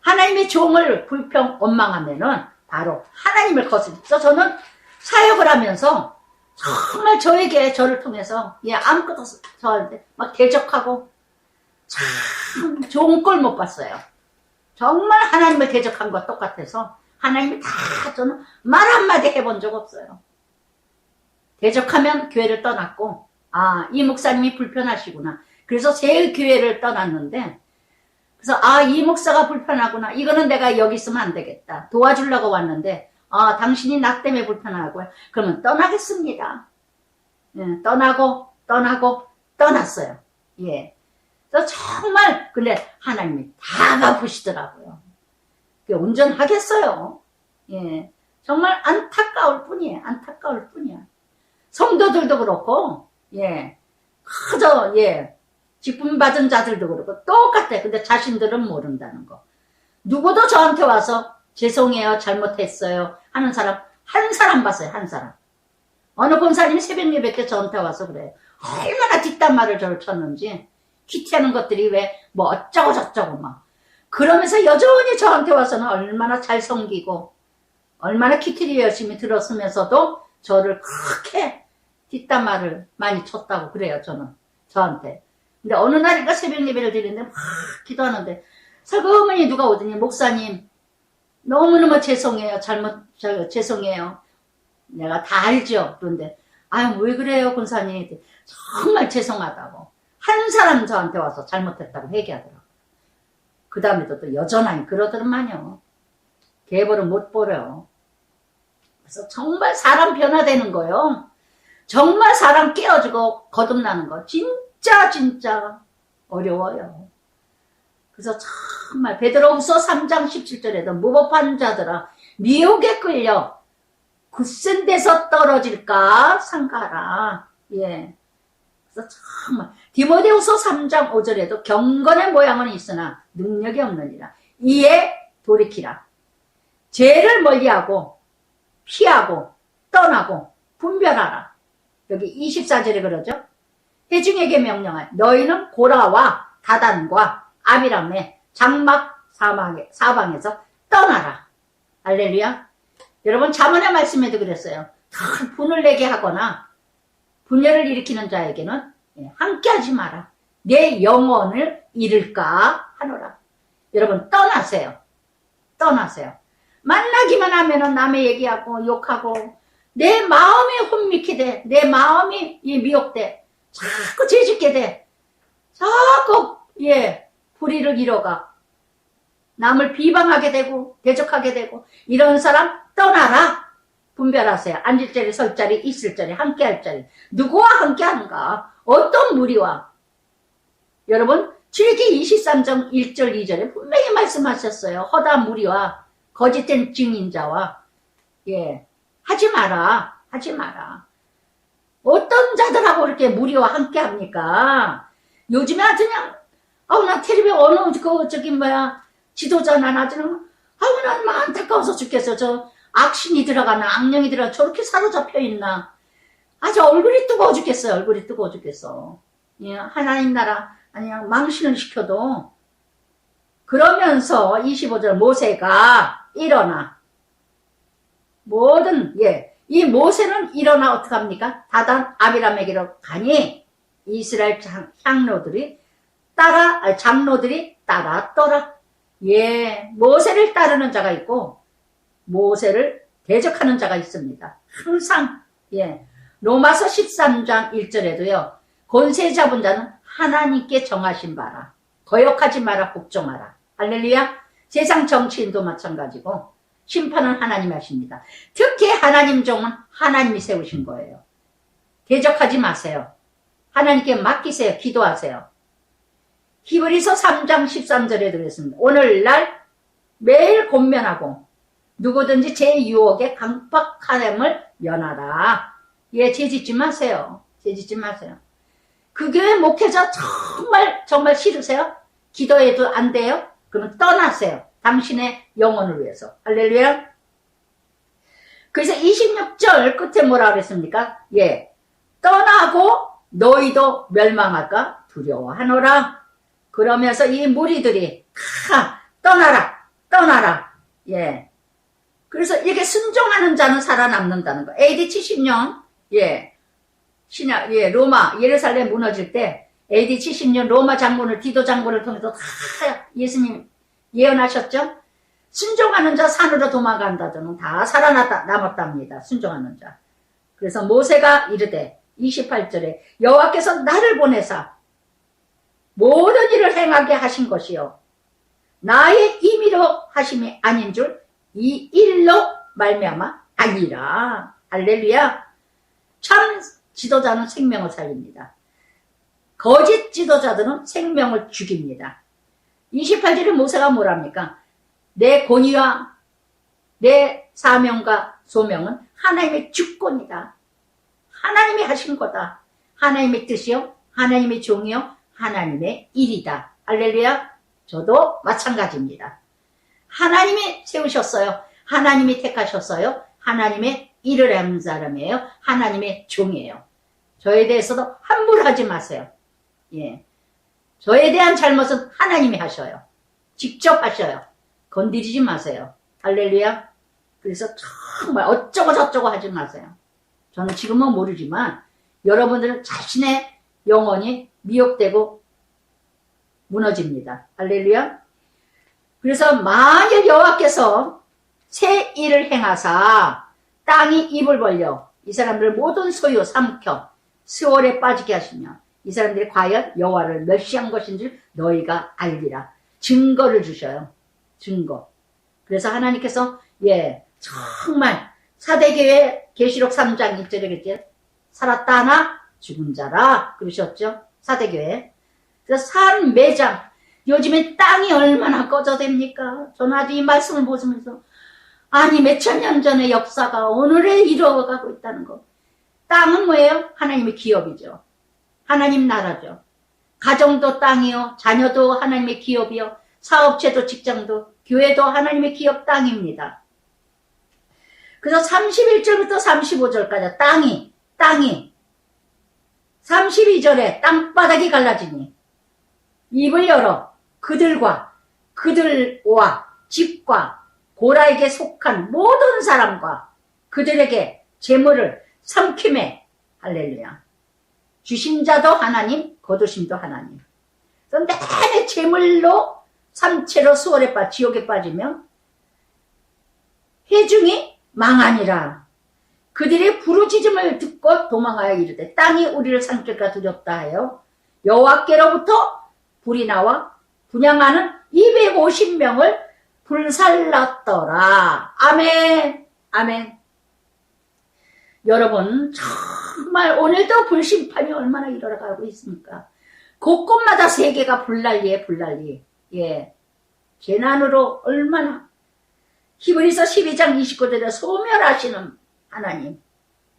하나님의 종을 불평 원망하면은 바로 하나님을 거스리죠. 저는 사역을 하면서 정말 저에게 저를 통해서 아무것도 저한테 막 대적하고 참 좋은 꼴 못 봤어요. 정말 하나님을 대적한 것과 똑같아서 하나님이 다 저는 말 한마디 해본 적 없어요. 대적하면 교회를 떠났고 이 목사님이 불편하시구나. 그래서 새 교회를 떠났는데 그래서 이 목사가 불편하구나. 이거는 내가 여기 있으면 안 되겠다. 도와주려고 왔는데 당신이 나 때문에 불편하고요. 그러면 떠나겠습니다. 떠났어요. 예. 그래서 정말 근데 하나님이 다 갚으시더라고요. 운전하겠어요. 예. 정말 안타까울 뿐이에요. 안타까울 뿐이야. 성도들도 그렇고 그저 직분 받은 자들도 그렇고 똑같아. 근데 자신들은 모른다는 거. 누구도 저한테 와서 죄송해요, 잘못했어요 하는 사람 한 사람 봤어요. 한 사람. 어느 권사님이 새벽 예배 때 저한테 와서 그래요. 얼마나 뒷담화를 저를 쳤는지. 퀴티하는 것들이 왜 뭐 어쩌고 저쩌고 막 그러면서 여전히 저한테 와서는 얼마나 잘 섬기고 얼마나 퀴티를 열심히 들었으면서도 저를 그렇게 뒷담화를 많이 쳤다고 그래요. 저한테. 근데 어느 날인가 새벽 예배를 드리는데 막 기도하는데 슬그머니 누가 오더니 목사님 너무너무 죄송해요. 죄송해요. 내가 다 알죠. 그런데 왜 그래요 권사님. 정말 죄송하다고. 한 사람 저한테 와서 잘못했다고 얘기하더라고요. 그 다음에도 또 여전하니 그러더만요. 계보를 못 버려요. 그래서 정말 사람 변화되는 거요. 정말 사람 깨어지고 거듭나는 거 진짜 어려워요. 그래서 정말 베드로후서 3장 17절에도 무법한 자들아 미혹에 끌려 굳센 데서 떨어질까 삼가라. 예. 그래서 정말 디모데후서 3장 5절에도 경건의 모양은 있으나 능력이 없느니라. 이에 돌이키라. 죄를 멀리하고 피하고 떠나고 분별하라. 여기 24절에 그러죠. 회중에게 명령하여 너희는 고라와 다단과 아비람의 장막 사방에서 떠나라. 할렐루야. 여러분 잠언의 말씀에도 그랬어요. 큰 분을 내게 하거나 분열을 일으키는 자에게는 함께하지 마라. 내 영혼을 잃을까 하노라. 여러분 떠나세요. 만나기만 하면은 남의 얘기하고 욕하고 내 마음이 혼미케 돼. 내 마음이 미혹돼. 자꾸 죄짓게 돼. 자꾸 불의를 이뤄가. 남을 비방하게 되고 대적하게 되고 이런 사람 떠나라. 분별하세요. 앉을 자리, 설 자리, 있을 자리, 함께 할 자리. 누구와 함께 하는가? 어떤 무리와? 여러분 출애굽기 23장 1절 2절에 분명히 말씀하셨어요. 허다한 무리와 거짓된 증인자와 하지 마라. 어떤 자들하고 이렇게 무리와 함께 합니까? 요즘에 아주 그냥 나 텔레비 어느 지도자나 아주 난 막 안타까워서 죽겠어. 저 악신이 들어가나 악령이 들어가 저렇게 사로잡혀 있나. 아주 얼굴이 뜨거워 죽겠어요. 하나님 나라 아니야 망신을 시켜도. 그러면서 25절 모세가 일어나 이 모세는 일어나 어떡합니까? 다단 아비람에게로 가니 이스라엘 장로들이 따랐더라. 모세를 따르는 자가 있고 모세를 대적하는 자가 있습니다. 항상 로마서 13장 1절에도요. 권세 잡은 자는 하나님께 정하신 바라. 거역하지 마라. 복종하라. 할렐루야. 세상 정치인도 마찬가지고 심판은 하나님이 하십니다. 특히 하나님 종은 하나님이 세우신 거예요. 대적하지 마세요. 하나님께 맡기세요. 기도하세요. 히브리서 3장 13절에도 그랬습니다. 오늘날 매일 권면하고 누구든지 제 유혹에 강박함을 면하라. 죄짓지 마세요. 그 교회 목회자 정말 싫으세요? 기도해도 안 돼요? 그러면 떠나세요. 당신의 영혼을 위해서. 할렐루야. 그래서 26절 끝에 뭐라 그랬습니까? 예. 떠나고 너희도 멸망할까 두려워하노라. 그러면서 이 무리들이 다 떠나라. 예. 그래서 이렇게 순종하는 자는 살아남는다는 거. AD 70년, 로마, 예루살렘 무너질 때, AD 70년 로마 장군을, 디도 장군을 통해서 다 예수님 예언하셨죠? 순종하는 자 산으로 도망간다더는 다 살아남았답니다. 순종하는 자. 그래서 모세가 이르되, 28절에, 여호와께서 나를 보내사, 모든 일을 행하게 하신 것이요. 나의 임의로 하심이 아닌 줄, 이 일로 말미암아 아니라. 할렐루야. 참 지도자는 생명을 살립니다. 거짓 지도자들은 생명을 죽입니다. 28절에 모세가 뭐랍니까? 내 권위와 내 사명과 소명은 하나님의 주권이다. 하나님이 하신 거다. 하나님의 뜻이요, 하나님의 종이요, 하나님의 일이다. 할렐루야. 저도 마찬가지입니다. 하나님이 세우셨어요. 하나님이 택하셨어요. 하나님의 일을 하는 사람이에요. 하나님의 종이에요. 저에 대해서도 함부로 하지 마세요. 예. 저에 대한 잘못은 하나님이 하셔요. 직접 하셔요. 건드리지 마세요. 할렐루야. 그래서 정말 어쩌고 저쩌고 하지 마세요. 저는 지금은 모르지만 여러분들은 자신의 영혼이 미혹되고 무너집니다. 할렐루야. 그래서 만일 여호와께서 새 일을 행하사 땅이 입을 벌려 이 사람들을 모든 소유 삼켜 수월에 빠지게 하시면 이 사람들이 과연 여호와를 멸시한 것인 줄 너희가 알리라. 증거를 주셔요. 증거. 그래서 하나님께서 정말 사대교회 계시록 3장 1절에 그랬죠. 살았다 하나 죽은 자라 그러셨죠. 사대교회. 그래서 산 매장. 요즘에 땅이 얼마나 꺼져댑니까? 저는 아주 이 말씀을 보시면서 아니 몇천 년 전의 역사가 오늘에 이루어가고 있다는 거. 땅은 뭐예요? 하나님의 기업이죠. 하나님 나라죠. 가정도 땅이요. 자녀도 하나님의 기업이요. 사업체도 직장도 교회도 하나님의 기업 땅입니다. 그래서 31절부터 35절까지 땅이 32절에 땅바닥이 갈라지니 입을 열어 그들과 집과 고라에게 속한 모든 사람과 그들에게 재물을 삼킴에 할렐루야. 주신 자도 하나님, 거두심도 하나님. 내내 재물로 삼체로 수월에 지옥에 빠지면 회중이 망하니라. 그들의 부르짖음을 듣고 도망하여 이르되 땅이 우리를 삼킬까 두렵다 하여 여호와께로부터 불이 나와 분향하는 250명을 불살랐더라. 아멘. 아멘. 여러분 정말 오늘도 불심판이 얼마나 일어나가고 있습니까? 곳곳마다 세계가 불난리에 불난리. 재난으로 얼마나. 히브리서 12장 29절에 소멸하시는 하나님.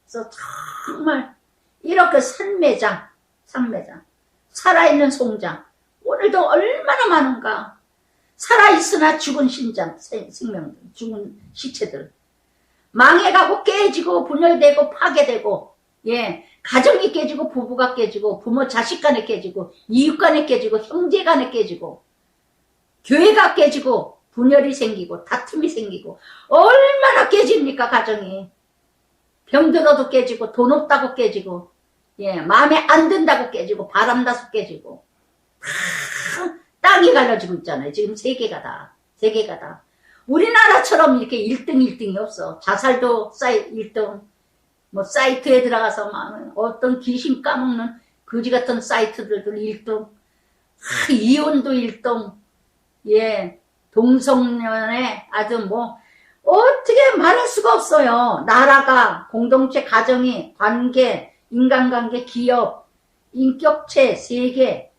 그래서 정말 이렇게 산매장 살아있는 송장 오늘도 얼마나 많은가. 살아있으나 죽은 생명들, 죽은 시체들. 망해가고 깨지고 분열되고 파괴되고 가정이 깨지고 부부가 깨지고 부모 자식 간에 깨지고 이웃 간에 깨지고 형제 간에 깨지고 교회가 깨지고 분열이 생기고 다툼이 생기고 얼마나 깨집니까 가정이. 병들어도 깨지고 돈 없다고 깨지고 마음에 안 든다고 깨지고 바람나서 깨지고 땅이 갈라지고 있잖아요. 지금 세계가 다. 우리나라처럼 이렇게 1등이 없어. 자살도 1등, 사이트에 들어가서 막 어떤 귀신 까먹는 거지 같은 사이트들도 1등, 이혼도 1등, 동성연애 아주 어떻게 말할 수가 없어요. 나라가, 공동체, 가정이, 관계, 인간관계, 기업, 인격체, 세계,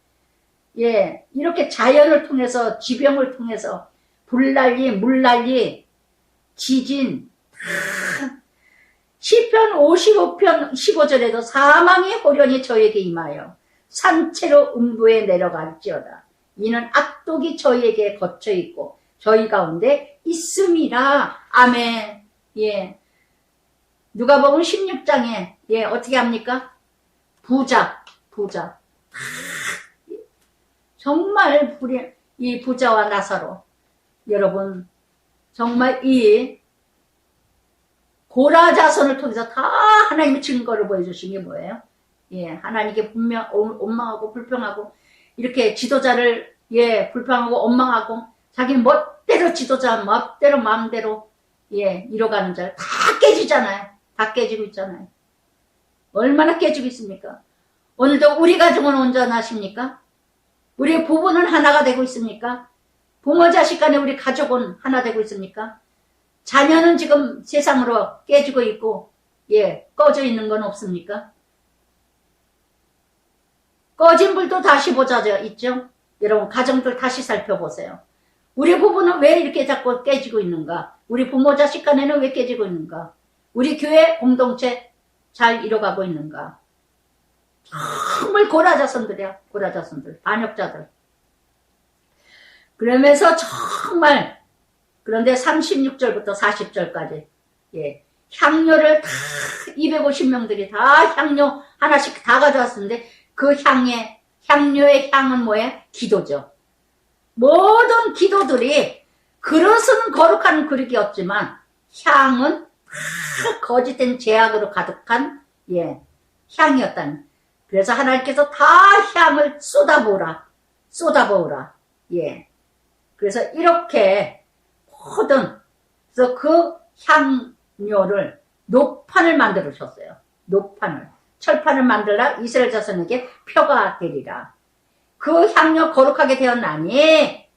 이렇게 자연을 통해서, 지병을 통해서, 불난리, 물난리, 지진, 시편 55편 15절에도 사망의 호련이 저에게 임하여 산채로 음부에 내려갈지어다. 이는 악독이 저희에게 거쳐 있고 저희 가운데 있음이라. 아멘. 예. 누가복음 16장에 예, 어떻게 합니까? 부자. 정말 이 부자와 나사로, 여러분 정말 이 고라 자손을 통해서 다 하나님의 증거를 보여주신 게 뭐예요? 예, 하나님께 분명 원망하고 불평하고 이렇게 지도자를 예, 불평하고 원망하고 자기 멋대로 지도자 멋대로 마음대로 예, 이뤄가는 자를 다 깨지잖아요. 다 깨지고 있잖아요. 얼마나 깨지고 있습니까? 오늘도 우리 가정은 온전하십니까? 우리 부부는 하나가 되고 있습니까? 부모 자식 간에 우리 가족은 하나 되고 있습니까? 자녀는 지금 세상으로 깨지고 있고 예, 꺼져 있는 건 없습니까? 꺼진 불도 다시 보자져 있죠? 여러분 가정들 다시 살펴보세요. 우리 부부는 왜 이렇게 자꾸 깨지고 있는가? 우리 부모 자식 간에는 왜 깨지고 있는가? 우리 교회 공동체 잘 이뤄가고 있는가? 정말 고라자손들이야. 고라자손들, 반역자들. 그러면서 정말 그런데 36절부터 40절까지 예, 향료를 다 250명들이 다 향료 하나씩 다 가져왔었는데 그 향료의 향은 뭐예요? 기도죠. 모든 기도들이 그릇은 거룩한 그릇이었지만 향은 다 거짓된 죄악으로 가득한 예, 향이었다는. 그래서 하나님께서 다 향을 쏟아부으라. 예. 그래서 이렇게 모든 그래서 그 향료를 노판을 만들으셨어요. 노판을. 철판을 만들라 이스라엘 자손에게 표가 되리라. 그 향료 거룩하게 되었나니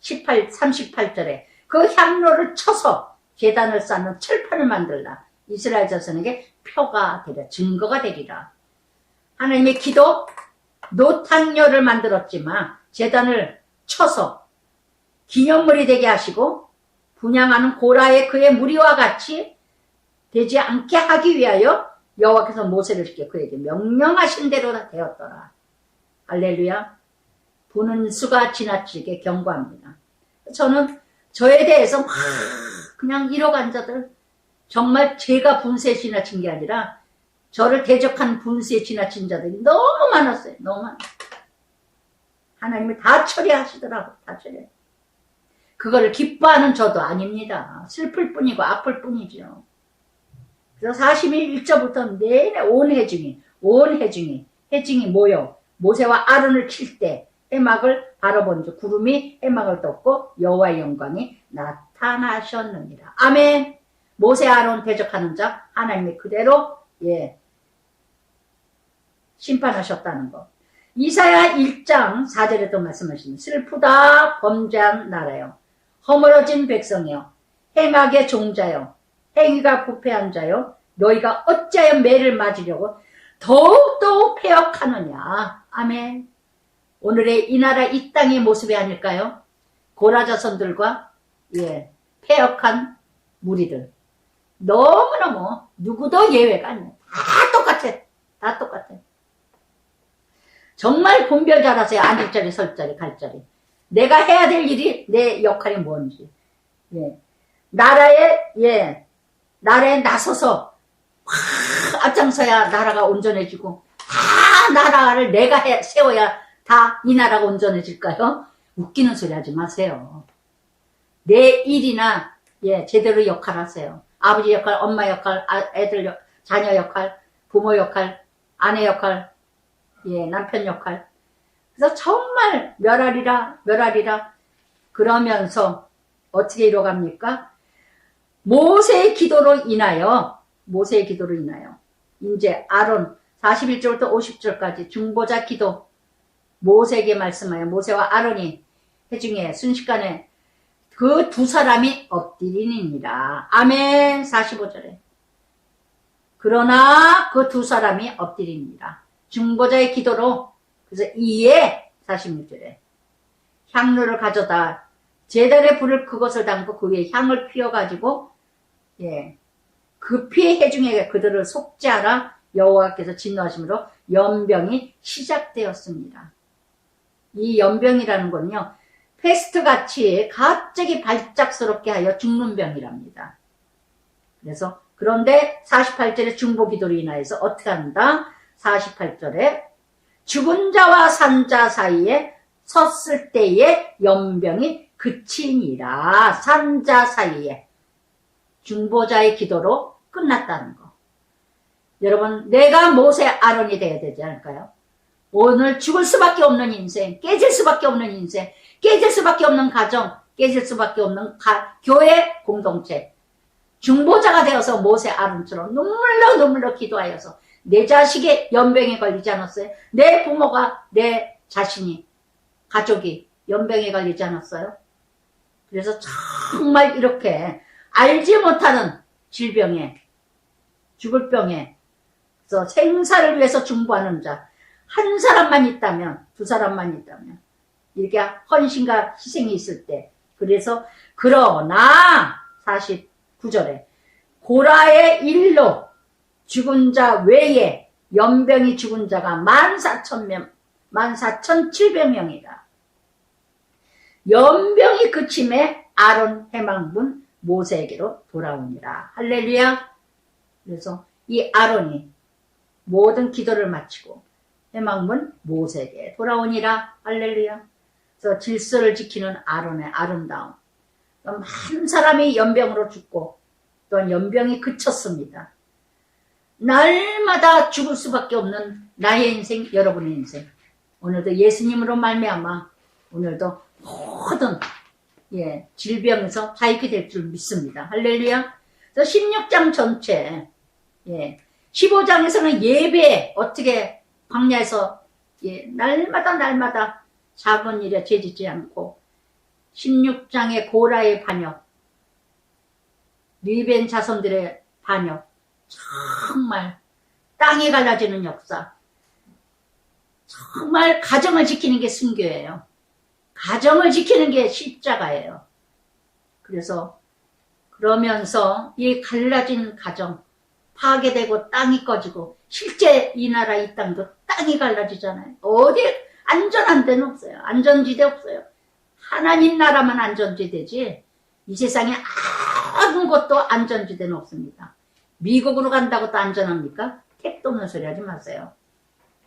38절에 그 향료를 쳐서 제단을 쌓는 철판을 만들라 이스라엘 자손에게 표가 되리라. 증거가 되리라. 하나님의 기도 노탕료를 만들었지만 제단을 쳐서 기념물이 되게 하시고 분향하는 고라의 그의 무리와 같이 되지 않게 하기 위하여 여호와께서 모세를 시켜 그에게 명령하신 대로 다 되었더라. 할렐루야. 보는 수가 지나치게 경고합니다. 저는 저에 대해서 막 그냥 잃어간 자들, 정말 제가 분수에 지나친 게 아니라 저를 대적한 분수에 지나친 자들이 너무 많았어요. 너무 많았어요. 하나님이 다 처리하시더라고. 다 처리해. 그거를 기뻐하는 저도 아닙니다. 슬플 뿐이고 아플 뿐이죠. 그래서 41절부터 내내 온 해중이 모여 모세와 아론을 칠 때 해막을 바라본 즉 구름이 해막을 덮고 여호와의 영광이 나타나셨느니라. 아멘. 모세 아론 대적하는 자 하나님이 그대로 예, 심판하셨다는 거. 이사야 1장 4절에도 말씀하십니다. 슬프다 범죄한 나라여 허물어진 백성이여 행악의 종자여 행위가 부패한 자여 너희가 어찌하여 매를 맞으려고 더욱더 패역하느냐. 아멘. 오늘의 이 나라 이 땅의 모습이 아닐까요? 고라자손들과 예, 패역한 무리들 너무너무 누구도 예외가 아니에요. 다 똑같아. 정말 분별 잘하세요. 앉을 자리, 설 자리, 갈 자리. 내가 해야 될 일이 내 역할이 뭔지. 예. 나라에 나서서 앞장서야 나라가 온전해지고 다 나라를 내가 세워야 다 이 나라가 온전해질까요? 웃기는 소리 하지 마세요. 내 일이나 예, 제대로 역할하세요. 아버지 역할, 엄마 역할, 애들 자녀 역할, 부모 역할, 아내 역할, 예, 남편 역할. 그래서 정말 멸하리라 그러면서 어떻게 이뤄갑니까? 모세의 기도로 인하여 이제 아론 41절부터 50절까지 중보자 기도 모세에게 말씀하여 모세와 아론이 회중에 순식간에 그 두 사람이 엎드리니라. 아멘. 45절에 그러나 그 두 사람이 엎드리니라. 중보자의 기도로 그래서 이에 46절에 향로를 가져다 제단의 불을 그것을 담고 그 위에 향을 피워가지고 예, 급히 회중에게 그들을 속죄하라 여호와께서 진노하심으로 연병이 시작되었습니다. 이 연병이라는 건요, 패스트같이 갑자기 발작스럽게 하여 죽는 병이랍니다. 그래서 그런데 48절에 중보기도로 인하여서 어떻게 한다? 48절에 죽은 자와 산 자 사이에 섰을 때에 연병이 그치니라. 산 자 사이에 중보자의 기도로 끝났다는 거. 여러분, 내가 모세 아론이 되어야 되지 않을까요? 오늘 죽을 수밖에 없는 인생, 깨질 수밖에 없는 인생, 깨질 수밖에 없는 가정, 깨질 수밖에 없는 교회 공동체, 중보자가 되어서 모세 아론처럼 눈물로 기도하여서 내 자식의 연병에 걸리지 않았어요? 내 부모가, 내 자신이, 가족이 연병에 걸리지 않았어요? 그래서 정말 이렇게 알지 못하는 질병에, 죽을 병에, 그래서 생사를 위해서 중보하는 자, 한 사람만 있다면, 두 사람만 있다면, 이렇게 헌신과 희생이 있을 때, 그래서, 그러나, 49절에, 고라의 일로 죽은 자 외에 연병이 죽은 자가 14,700명이다. 연병이 그침에 아론 해망군 모세에게로 돌아오니라. 할렐루야. 그래서 이 아론이 모든 기도를 마치고 해망군 모세에게 돌아오니라. 할렐루야. 그래서 질서를 지키는 아론의 아름다움. 한 사람이 연병으로 죽고 또한 연병이 그쳤습니다. 날마다 죽을 수밖에 없는 나의 인생, 여러분의 인생. 오늘도 예수님으로 말미암아 오늘도 모든 질병에서 자유케 될 줄 믿습니다. 할렐루야. 그래서 16장 전체, 15장에서는 예배 어떻게 광야에서 날마다 작은 일에 죄짓지 않고, 16장의 고라의 반역, 리벤 자손들의 반역, 정말 땅이 갈라지는 역사, 정말 가정을 지키는 게 순교예요. 가정을 지키는 게 십자가예요. 그래서 그러면서 이 갈라진 가정, 파괴되고 땅이 꺼지고, 실제 이 나라 이 땅도 땅이 갈라지잖아요. 어디 안전한 데는 없어요. 안전지대 없어요. 하나님 나라만 안전지대지 이 세상에 아무것도 안전지대는 없습니다. 미국으로 간다고 또 안전합니까? 택도 없는 소리 하지 마세요.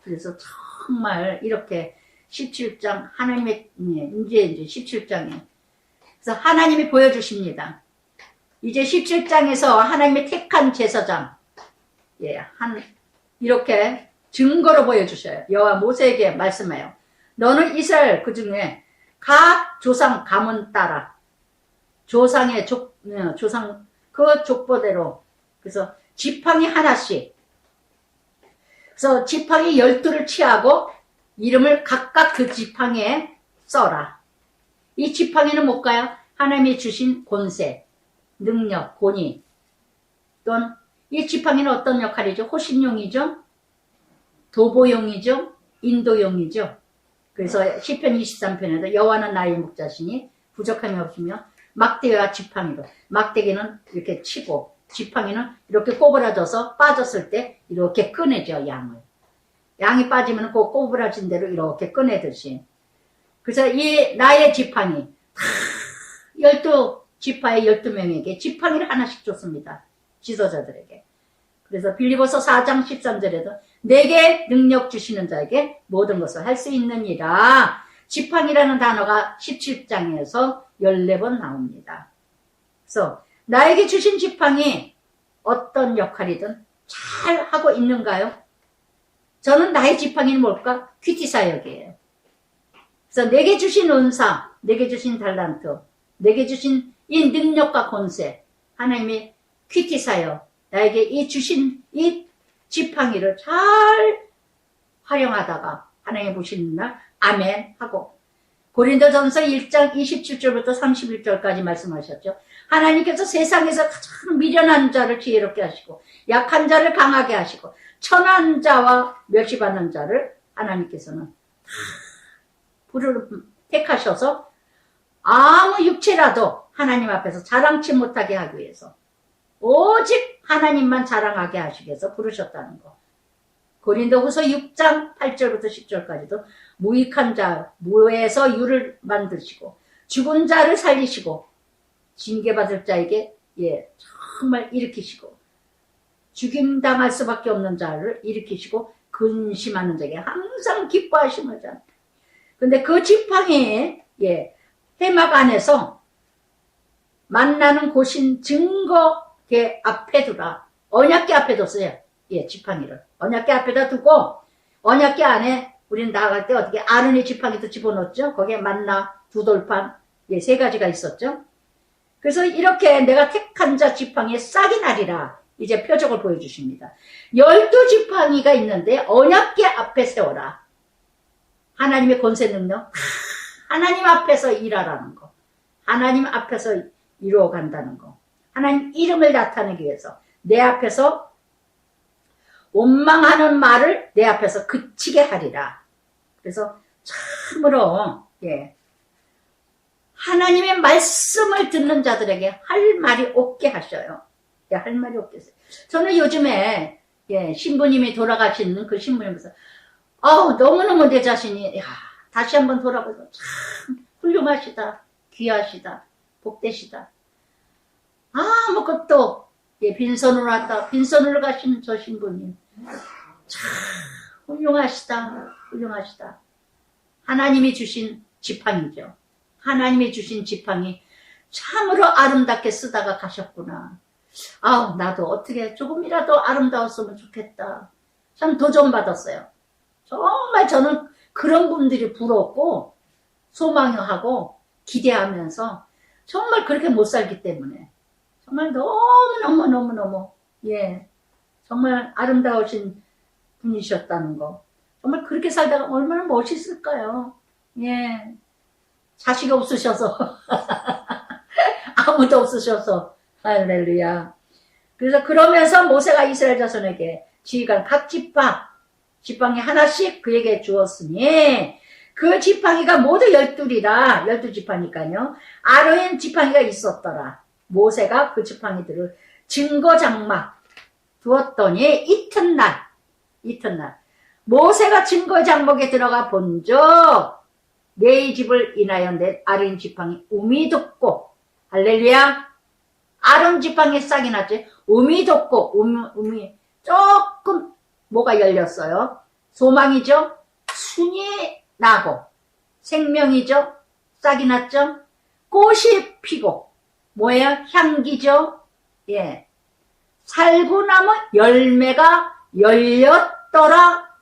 그래서 정말 이렇게 17장 하나님의 이제 17장에 그래서 하나님이 보여주십니다. 이제 17장에서 하나님의 택한 제사장 이렇게 증거로 보여주셔요. 여호와 모세에게 말씀해요. 너는 이스라엘 그 중에 각 조상 가문 따라 조상의 조상 그 족보대로, 그래서 지팡이 하나씩, 그래서 지팡이 12를 취하고 이름을 각각 그 지팡이에 써라. 이 지팡이는 뭘까요? 하나님이 주신 권세, 능력, 권위. 또는 이 지팡이는 어떤 역할이죠? 호신용이죠? 도보용이죠? 인도용이죠? 그래서 시편 23편에도 여호와는 나의 목자시니 부족함이 없으며 막대기와 지팡이로, 막대기는 이렇게 치고 지팡이는 이렇게 꼬부라져서 빠졌을 때 이렇게 꺼내죠. 양이 빠지면 그 꼬부라진 대로 이렇게 꺼내듯이. 그래서 이 나의 지팡이 12지파의 12명에게 지팡이를 하나씩 줬습니다. 지도자들에게. 그래서 빌립보서 4장 13절에도 내게 능력 주시는 자에게 모든 것을 할 수 있느니라. 지팡이라는 단어가 17장에서 14번 나옵니다. 그래서 나에게 주신 지팡이 어떤 역할이든 잘 하고 있는가요? 저는 나의 지팡이는 뭘까? 큐티 사역이에요. 그래서 내게 주신 은사, 내게 주신 달란트, 내게 주신 이 능력과 권세, 하나님이 큐티 사역, 나에게 이 주신 이 지팡이를 잘 활용하다가 하나님 보시는 날 아멘 하고, 고린도전서 1장 27절부터 31절까지 말씀하셨죠. 하나님께서 세상에서 가장 미련한 자를 지혜롭게 하시고 약한 자를 강하게 하시고 천한 자와 멸시받는 자를 하나님께서는 택하셔서 아무 육체라도 하나님 앞에서 자랑치 못하게 하기 위해서 오직 하나님만 자랑하게 하시기 위해서 부르셨다는 거. 고린도후서 6장 8절부터 10절까지도 무익한 자, 무에서 유를 만드시고 죽은 자를 살리시고 징계받을 자에게 정말 일으키시고 죽임당할 수밖에 없는 자를 일으키시고 근심하는 자에게 항상 기뻐하심을 자. 근데 그 지팡이의 해막 안에서 만나는 곳인 증거계 앞에 두라. 언약계 앞에 뒀어요. 지팡이를. 언약계 앞에다 두고 언약계 안에 우리는 나아갈 때 어떻게 아론의 지팡이도 집어넣었죠. 거기에 만나, 두 돌판, 세 가지가 있었죠. 그래서 이렇게 내가 택한 자 지팡이에 싹이 나리라. 이제 표적을 보여주십니다. 12지팡이가 있는데 언약계 앞에 세워라. 하나님의 권세 능력, 하나님 앞에서 일하라는 거, 하나님 앞에서 이루어 간다는 거, 하나님 이름을 나타내기 위해서 내 앞에서 원망하는 말을 내 앞에서 그치게 하리라. 그래서 참으로 하나님의 말씀을 듣는 자들에게 할 말이 없게 하셔요. 할 말이 없게 했어요. 저는 요즘에 신부님이 돌아가신 그 신부님께서 너무너무 내 자신이 다시 한번 돌아보서 참 훌륭하시다, 귀하시다, 복되시다. 아무것도 빈손으로 왔다, 빈손으로 가신 저 신부님 참 훌륭하시다, 훌륭하시다. 하나님이 주신 지팡이죠. 하나님이 주신 지팡이 참으로 아름답게 쓰다가 가셨구나. 나도 어떻게 조금이라도 아름다웠으면 좋겠다. 참 도전받았어요. 정말 저는 그런 분들이 부럽고 소망하고 기대하면서 정말 그렇게 못 살기 때문에 정말 너무너무 정말 아름다우신 분이셨다는 거. 정말 그렇게 살다가 얼마나 멋있을까요? 자식이 없으셔서 아무도 없으셔서 할렐루야. 그래서 그러면서 모세가 이스라엘 자손에게 지휘관 각 지팡이 하나씩 그에게 주었으니 그 지팡이가 모두 12이라 12지팡이니까요. 아론의 지팡이가 있었더라. 모세가 그 지팡이들을 증거 장막 두었더니 이튿날 모세가 증거 장막에 들어가 본즉 내 집을 인하여 내 아론 지팡이 우미 돋고 할렐루야. 아론 지팡이 싹이 났지. 우미 돋고 우미 조금 뭐가 열렸어요. 소망이죠. 순이 나고 생명이죠. 싹이 났죠. 꽃이 피고 뭐예요? 향기죠. 살구나무 열매가 열렸더라.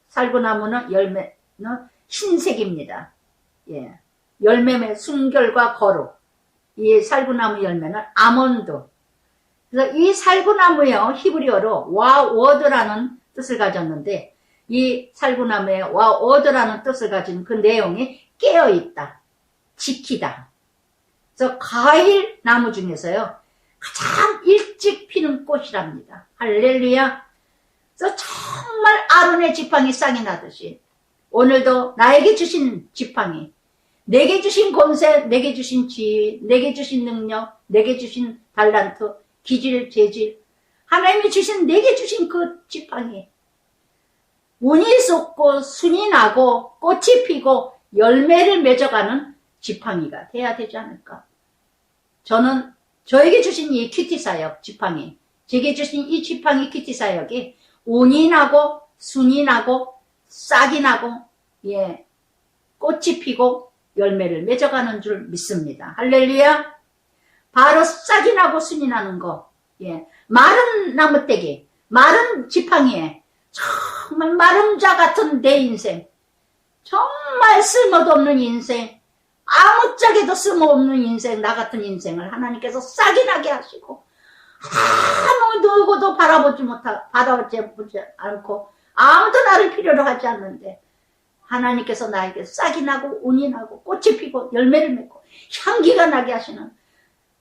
살구나무는 열매는 흰색입니다. 열매의 순결과 거룩. 이 살구나무 열매는 아몬드. 그래서 이 살구나무요, 히브리어로 와워드라는 뜻을 가졌는데, 이 살구나무의 와워드라는 뜻을 가진 그 내용이 깨어있다, 지키다. 그래서 과일 나무 중에서요, 가장 일찍 피는 꽃이랍니다. 할렐루야. 그래서 정말 아론의 지팡이 싹이 나듯이, 오늘도 나에게 주신 지팡이, 내게 주신 권세, 내게 주신 지혜, 내게 주신 능력, 내게 주신 달란트, 기질, 재질, 하나님이 주신, 내게 주신 그 지팡이. 운이 쏟고, 순이 나고, 꽃이 피고, 열매를 맺어가는 지팡이가 돼야 되지 않을까. 저는 저에게 주신 이 큐티 사역, 지팡이, 제게 주신 이 지팡이 큐티 사역이 운이 나고, 순이 나고, 싹이 나고, 꽃이 피고, 열매를 맺어가는 줄 믿습니다. 할렐루야. 바로 싹이 나고 순이 나는 거. 마른 나무떼기, 마른 지팡이에 정말 마름자 같은 내 인생, 정말 쓸모도 없는 인생, 아무짝에도 쓸모없는 인생, 나 같은 인생을 하나님께서 싹이 나게 하시고 아무 누구도 바라보지 않고 아무도 나를 필요로 하지 않는데 하나님께서 나에게 싹이 나고 운이 나고 꽃이 피고 열매를 맺고 향기가 나게 하시는,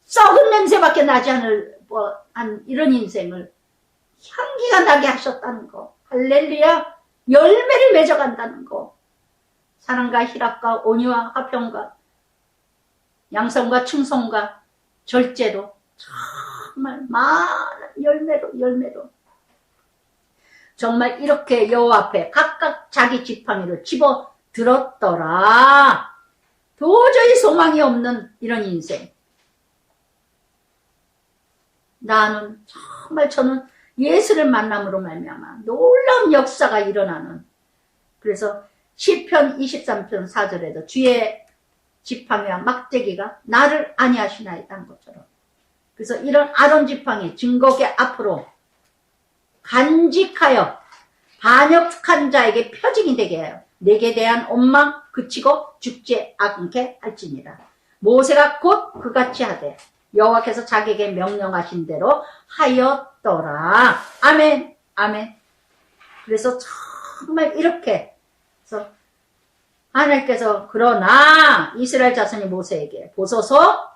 썩은 냄새밖에 나지 않을 이런 인생을 향기가 나게 하셨다는 거. 할렐루야. 열매를 맺어간다는 거. 사랑과 희락과 온유와 화평과 양성과 충성과 절제로 정말 많은 열매로 정말 이렇게 여호와 앞에 각각 자기 지팡이를 집어 들었더라. 도저히 소망이 없는 이런 인생. 나는 정말 저는 예수를 만남으로 말미암아 놀라운 역사가 일어나는, 그래서 시편 23편 4절에도 주의 지팡이와 막대기가 나를 안위하시나이다 한 것처럼, 그래서 이런 아론 지팡이 증거계 앞으로 간직하여 반역한 자에게 표징이 되게 하여 내게 대한 원망 그치고 죽지 않게 할지니라. 모세가 곧 그같이 하되 여호와께서 자기에게 명령하신 대로 하였더라. 아멘, 아멘. 그래서 정말 이렇게, 그래서 하나님께서 그러나 이스라엘 자손이 모세에게 보소서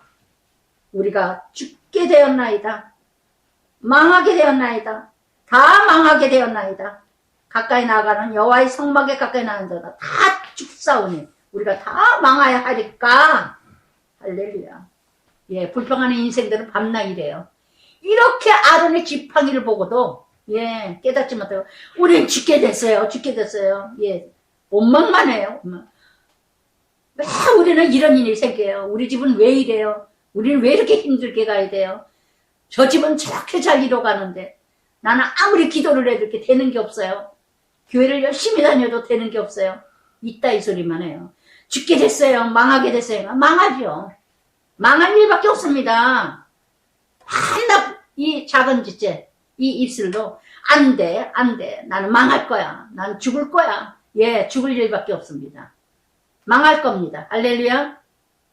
우리가 죽게 되었나이다, 망하게 되었나이다, 다 망하게 되었나이다. 가까이 나가는 여호와의 성막에 가까이 나가는 자다 다 죽사오니 우리가 다 망하야 하리까. 할렐루야. 예, 불평하는 인생들은 밤낮 이래요. 이렇게 아론의 지팡이를 보고도 예, 깨닫지 못하고 우리는 죽게 됐어요, 죽게 됐어요. 예, 원망만 해요. 왜 우리는 이런 일이 생겨요? 우리 집은 왜 이래요? 우리는 왜 이렇게 힘들게 가야 돼요? 저 집은 저렇게 잘 이뤄가는데 나는 아무리 기도를 해도 이렇게 되는 게 없어요. 교회를 열심히 다녀도 되는 게 없어요. 이따 이 소리만 해요. 죽게 됐어요, 망하게 됐어요. 망하죠. 망할 일밖에 없습니다. 맨날 이 작은 짓째, 이 입술로 안 돼, 안 돼. 나는 망할 거야. 난 죽을 거야. 예, 죽을 일밖에 없습니다. 망할 겁니다. 할렐루야.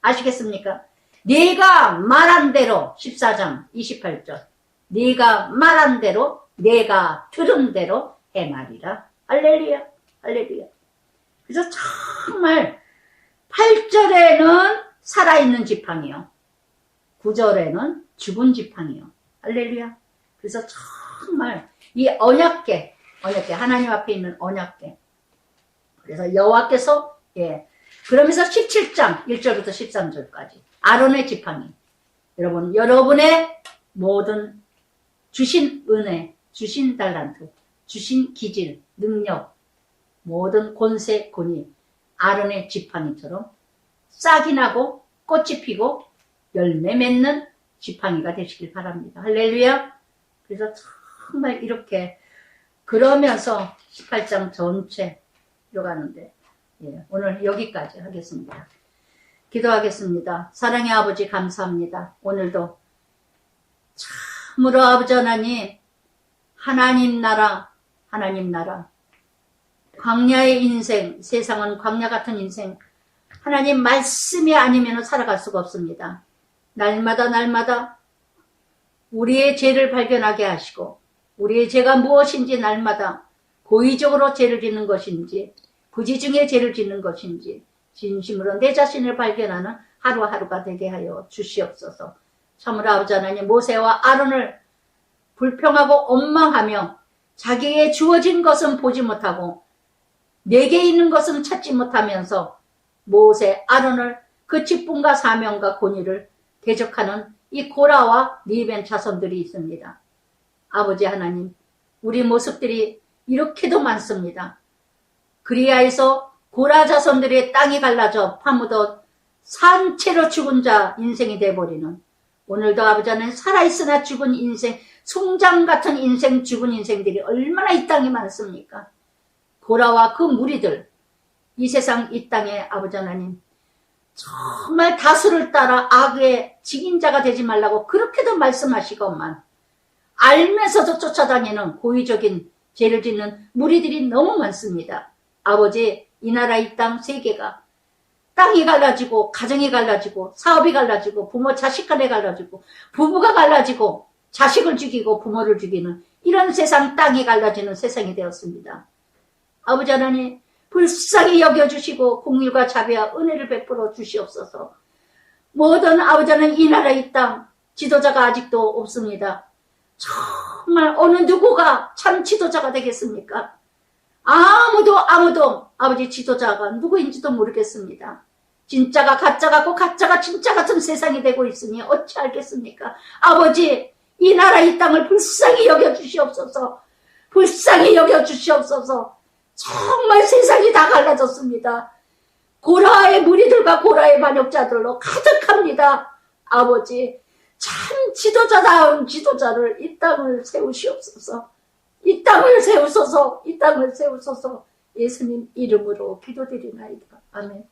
아시겠습니까? 네가 말한 대로 14장 28절 네가 말한 대로 내가 들은 대로 행하리라. 할렐루야. 할렐루야. 그래서 정말 8절에는 살아있는 지팡이요, 9절에는 죽은 지팡이요. 할렐루야. 그래서 정말 이 언약궤 하나님 앞에 있는 언약궤. 그래서 여호와께서 예, 그러면서 17장 1절부터 13절까지 아론의 지팡이. 여러분, 여러분의 모든 주신 은혜, 주신 달란트, 주신 기질, 능력, 모든 권세, 권위, 아론의 지팡이처럼 싹이 나고 꽃이 피고 열매 맺는 지팡이가 되시길 바랍니다. 할렐루야. 그래서 정말 이렇게 그러면서 18장 전체 들어가는데 예, 오늘 여기까지 하겠습니다. 기도하겠습니다. 사랑의 아버지 감사합니다. 오늘도 참으로 아버지 하나님, 하나님 나라 광야의 인생, 세상은 광야 같은 인생, 하나님 말씀이 아니면 살아갈 수가 없습니다. 날마다 우리의 죄를 발견하게 하시고 우리의 죄가 무엇인지 날마다 고의적으로 죄를 짓는 것인지 부지중에 죄를 짓는 것인지 진심으로 내 자신을 발견하는 하루하루가 되게 하여 주시옵소서. 참으로 아버지 하나님, 모세와 아론을 불평하고 원망하며 자기에게 주어진 것은 보지 못하고 내게 있는 것은 찾지 못하면서 모세, 아론을 그 직분과 사명과 권위를 대적하는 이 고라와 리벤 자손들이 있습니다. 아버지 하나님, 우리 모습들이 이렇게도 많습니다. 그리하여서 고라 자손들의 땅이 갈라져 파묻어 산채로 죽은 자 인생이 돼버리는, 오늘도 아버지 하나님 살아있으나 죽은 인생, 송장 같은 인생, 죽은 인생들이 얼마나 이 땅에 많습니까? 고라와 그 무리들, 이 세상 이 땅에 아버지 하나님 정말 다수를 따라 악의 직인자가 되지 말라고 그렇게도 말씀하시건만 알면서도 쫓아다니는 고의적인 죄를 짓는 무리들이 너무 많습니다. 아버지, 이 나라 이 땅 세계가 땅이 갈라지고 가정이 갈라지고 사업이 갈라지고 부모 자식 간에 갈라지고 부부가 갈라지고 자식을 죽이고 부모를 죽이는 이런 세상, 땅이 갈라지는 세상이 되었습니다. 아버지 하나님 불쌍히 여겨주시고 공율과 자비와 은혜를 베풀어 주시옵소서. 모든 아버지 하나님, 이 나라 이 땅 지도자가 아직도 없습니다. 정말 어느 누구가 참 지도자가 되겠습니까? 아무도 아버지 지도자가 누구인지도 모르겠습니다. 진짜가 가짜 같고 가짜가 진짜 같은 세상이 되고 있으니 어찌 알겠습니까? 아버지, 이 나라 이 땅을 불쌍히 여겨주시옵소서. 불쌍히 여겨주시옵소서. 정말 세상이 다 갈라졌습니다. 고라의 무리들과 고라의 반역자들로 가득합니다. 아버지, 참 지도자다운 지도자를 이 땅을 세우시옵소서. 이 땅을 세우소서. 이 땅을 세우소서. 예수님 이름으로 기도드리나이다. 아멘.